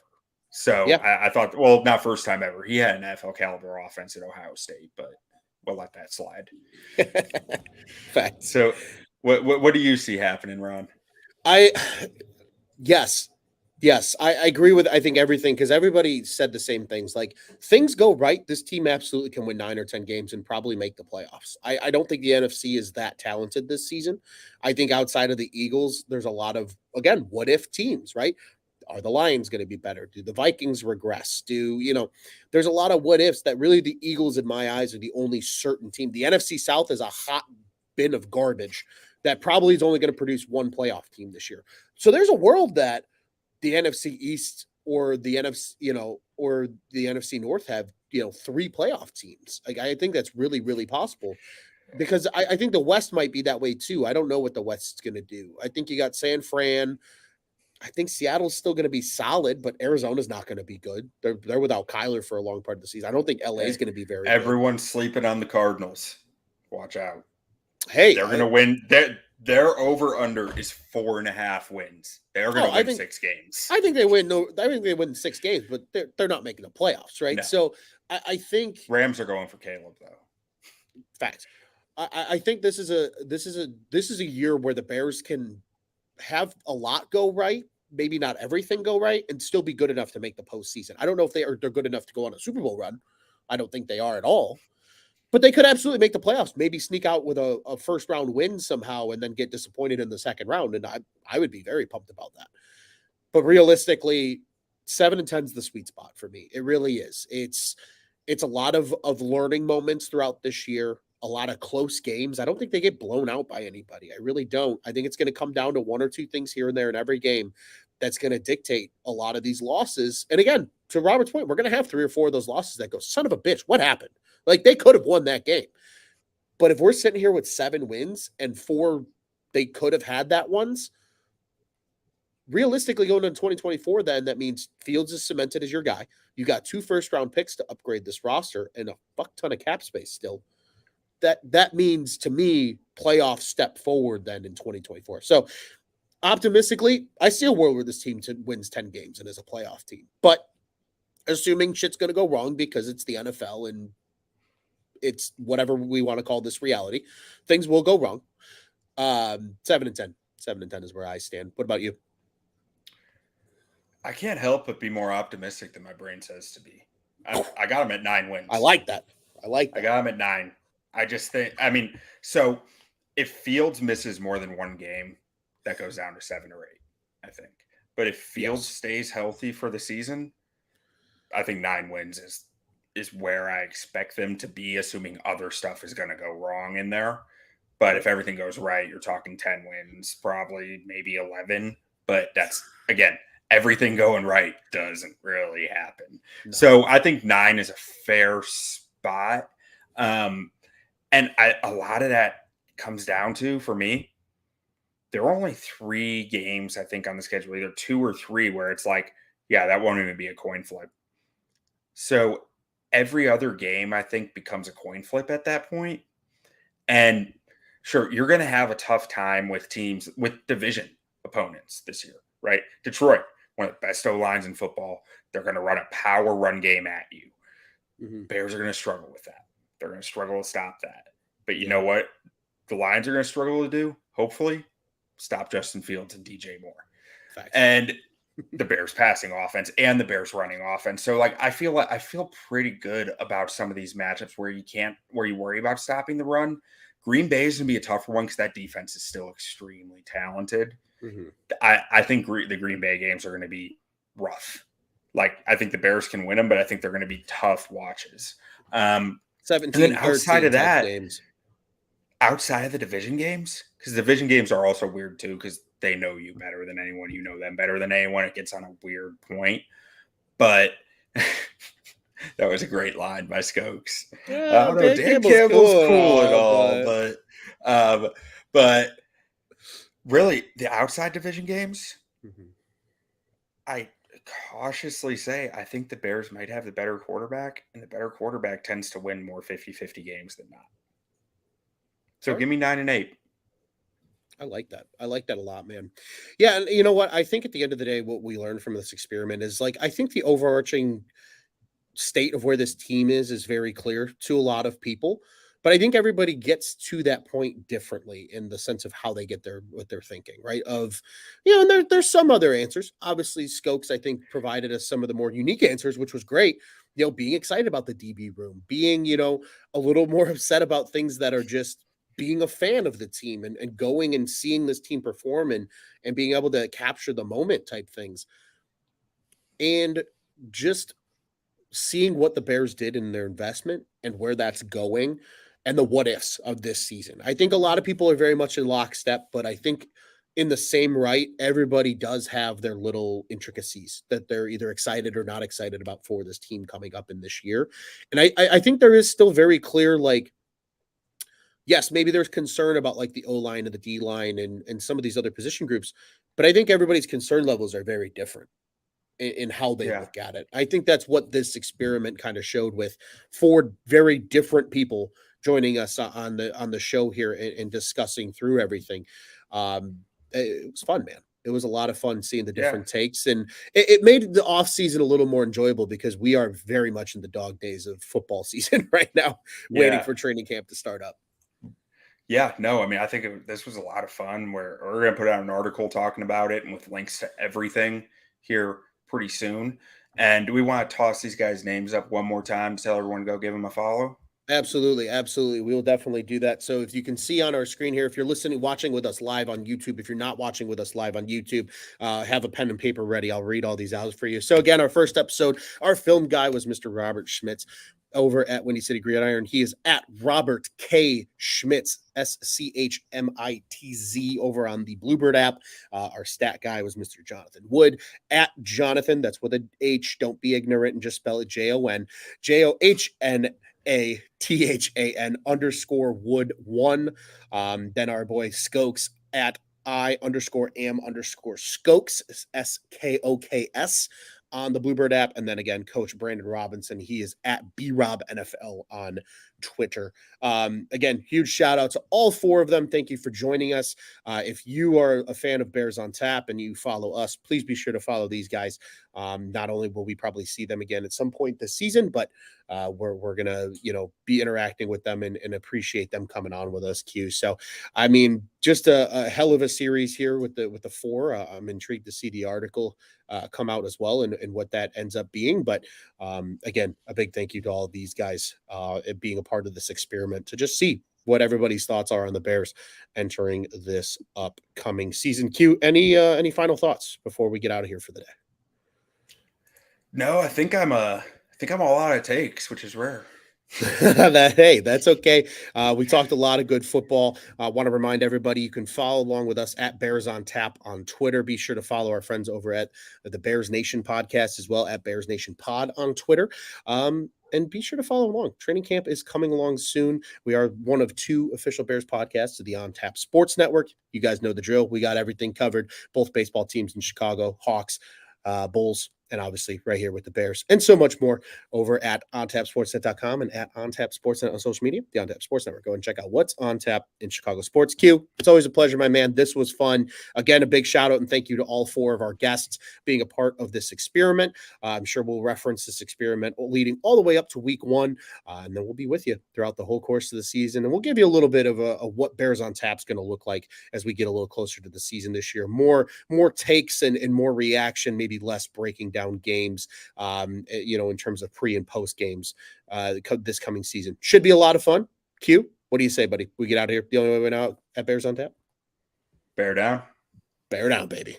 [SPEAKER 2] So I thought, well, not first time ever. He had an NFL caliber offense at Ohio State, but we'll let that slide.
[SPEAKER 1] Fact.
[SPEAKER 2] So what do you see happening, Ron?
[SPEAKER 1] Yes, I agree with, I think, everything, because everybody said the same things. Like, things go right, this team absolutely can win 9 or 10 games and probably make the playoffs. I don't think the NFC is that talented this season. I think outside of the Eagles, there's a lot of, again, what if teams, right? Are the Lions going to be better? Do the Vikings regress? There's a lot of what ifs that really the Eagles, in my eyes, are the only certain team. The NFC South is a hot bin of garbage that probably is only going to produce one playoff team this year. So there's a world that the NFC East or the NFC, or the NFC North have, 3 playoff teams. Like, I think that's really, really possible because I think the West might be that way too. I don't know what the West is going to do. I think you got San Fran. I think Seattle's still going to be solid, but Arizona's not going to be good. They're without Kyler for a long part of the season. I don't think LA is going to be very
[SPEAKER 2] Everyone's sleeping on the Cardinals. Watch out.
[SPEAKER 1] Hey,
[SPEAKER 2] they're going to win. Their over-under is 4.5 wins. They're going to win 6 games.
[SPEAKER 1] I think they win. I think they win 6 games, but they're not making the playoffs, right?
[SPEAKER 2] No.
[SPEAKER 1] So I think
[SPEAKER 2] Rams are going for Caleb, though.
[SPEAKER 1] Fact. I think this is a year where the Bears can have a lot go right, maybe not everything go right, and still be good enough to make the postseason. I don't know if they're good enough to go on a Super Bowl run. I don't think they are at all. But they could absolutely make the playoffs, maybe sneak out with a first-round win somehow and then get disappointed in the second round, and I would be very pumped about that. But realistically, 7-10 is the sweet spot for me. It really is. It's a lot of learning moments throughout this year, a lot of close games. I don't think they get blown out by anybody. I really don't. I think it's going to come down to 1 or 2 things here and there in every game that's going to dictate a lot of these losses. And again, to Robert's point, we're going to have 3 or 4 of those losses that go, son of a bitch, what happened? Like, they could have won that game. But if we're sitting here with 7 wins and 4 they could have had that ones, realistically going into 2024, then that means Fields is cemented as your guy. You got 2 first-round picks to upgrade this roster and a fuck ton of cap space still. That means, to me, playoff step forward then in 2024. So optimistically, I see a world where this team wins 10 games and is a playoff team. But assuming shit's going to go wrong because it's the NFL and it's whatever we want to call this reality. Things will go wrong. 7-10. 7-10 is where I stand. What about you?
[SPEAKER 2] I can't help but be more optimistic than my brain says to be. I got them at 9 wins.
[SPEAKER 1] I like that. I
[SPEAKER 2] got them at 9. I just think, I mean, so if Fields misses more than one game, that goes down to 7 or 8, I think. But if Fields stays healthy for the season, I think 9 wins is where I expect them to be, assuming other stuff is going to go wrong in there. But if everything goes right, you're talking 10 wins, probably maybe 11. But that's, again, everything going right doesn't really happen. No. So I think 9 is a fair spot. And a lot of that comes down to, for me, there are only 3 games, I think, on the schedule, either 2 or 3, where it's like, yeah, that won't even be a coin flip. So every other game, I think, becomes a coin flip at that point. And sure, you're going to have a tough time with teams, with division opponents this year, right? Detroit, one of the best O-lines in football. They're going to run a power run game at you. Mm-hmm. Bears are going to struggle with that. They're going to struggle to stop that. But you know what the Lions are going to struggle to do? Hopefully, stop Justin Fields and DJ Moore. Facts. And the Bears passing offense and the Bears running offense. So like I feel pretty good about some of these matchups where you worry about stopping the run. Green Bay is going to be a tougher one because that defense is still extremely talented. Mm-hmm. I think the Green Bay games are going to be rough. Like I think the Bears can win them, but I think they're going to be tough watches.
[SPEAKER 1] 17
[SPEAKER 2] and then outside of that, games. Outside of the division games, because division games are also weird too, because they know you better than anyone. You know them better than anyone. It gets on a weird point. But that was a great line by Skokes. Yeah, I don't know. Dan Campbell's cool at all, but really, the outside division games, mm-hmm. I cautiously say I think the Bears might have the better quarterback, and the better quarterback tends to win more 50-50 games than not. So give me 9 and 8.
[SPEAKER 1] I like that. I like that a lot, man. Yeah, and you know what? I think at the end of the day, what we learned from this experiment is like I think the overarching state of where this team is very clear to a lot of people, but I think everybody gets to that point differently in the sense of how they get there, what they're thinking, right? Of, and there's some other answers. Obviously, Skokes, I think, provided us some of the more unique answers, which was great. Being excited about the DB room, being, a little more upset about things that are just being a fan of the team and going and seeing this team perform and being able to capture the moment type things. And just seeing what the Bears did in their investment and where that's going and the what ifs of this season. I think a lot of people are very much in lockstep, but I think in the same right, everybody does have their little intricacies that they're either excited or not excited about for this team coming up in this year. And I think there is still very clear, like, yes, maybe there's concern about like the O-line and the D-line and some of these other position groups, but I think everybody's concern levels are very different in how they look at it. I think that's what this experiment kind of showed with 4 very different people joining us on the show here and discussing through everything. It was fun, man. It was a lot of fun seeing the different takes, and it made the off season a little more enjoyable because we are very much in the dog days of football season right now, waiting for training camp to start up.
[SPEAKER 2] Yeah, no, I mean, I think this was a lot of fun. We're going to put out an article talking about it and with links to everything here pretty soon. And do we want to toss these guys' names up one more time to tell everyone to go give them a follow?
[SPEAKER 1] Absolutely. Absolutely. We will definitely do that. So if you can see on our screen here, if you're watching with us live on YouTube, if you're not watching with us live on YouTube, have a pen and paper ready. I'll read all these out for you. So again, our first episode, our film guy was Mr. Robert Schmitz over at Windy City Gridiron. He is at Robert K. Schmitz, SCHMITZ over on the Bluebird app. Our stat guy was Mr. Jonathan Wood at Jonathan. That's with an H. Don't be ignorant and just spell it JON. JOHN. ATHAN_Wood1. Then our boy Skokes at I_am_Skokes, SKOKS on the Bluebird app. And then again, Coach Brandon Robinson, he is at BRobNFL on Twitter. Again, huge shout out to all 4 of them. Thank you for joining us. If you are a fan of Bears on Tap and you follow us, please be sure to follow these guys. Not only will we probably see them again at some point this season, but we're gonna be interacting with them and appreciate them coming on with us, Q. So I mean, just a hell of a series here with the 4. I'm intrigued to see the article come out as well and what that ends up being. But again, a big thank you to all of these guys being a part of this experiment to just see what everybody's thoughts are on the Bears entering this upcoming season. Q, any final thoughts before we get out of here for the day?
[SPEAKER 2] No, I think I'm all out of takes, which is rare.
[SPEAKER 1] Hey, that's okay. We talked a lot of good football. I want to remind everybody you can follow along with us at Bears on Tap on Twitter. Be sure to follow our friends over at the Bears Nation podcast as well, at Bears Nation Pod on Twitter. And be sure to follow along. Training camp is coming along soon. We are one of 2 official Bears podcasts to the On Tap Sports Network. You guys know the drill. We got everything covered. Both baseball teams in Chicago, Hawks, Bulls, and obviously right here with the Bears and so much more over at ontapsportsnet.com and at ontapsportsnet on social media, the OnTap Sports Network. Go and check out what's on tap in Chicago sports. Q, it's always a pleasure, my man. This was fun. Again, a big shout out and thank you to all 4 of our guests being a part of this experiment. I'm sure we'll reference this experiment leading all the way up to week 1, and then we'll be with you throughout the whole course of the season. And we'll give you a little bit of a what Bears on Tap is going to look like as we get a little closer to the season this year. More takes and more reaction, maybe less breaking down games, in terms of pre and post games this coming season. Should be a lot of fun. Q, what do you say, buddy? We get out of here the only way we know at Bears on Tap?
[SPEAKER 2] Bear down.
[SPEAKER 1] Bear down, baby.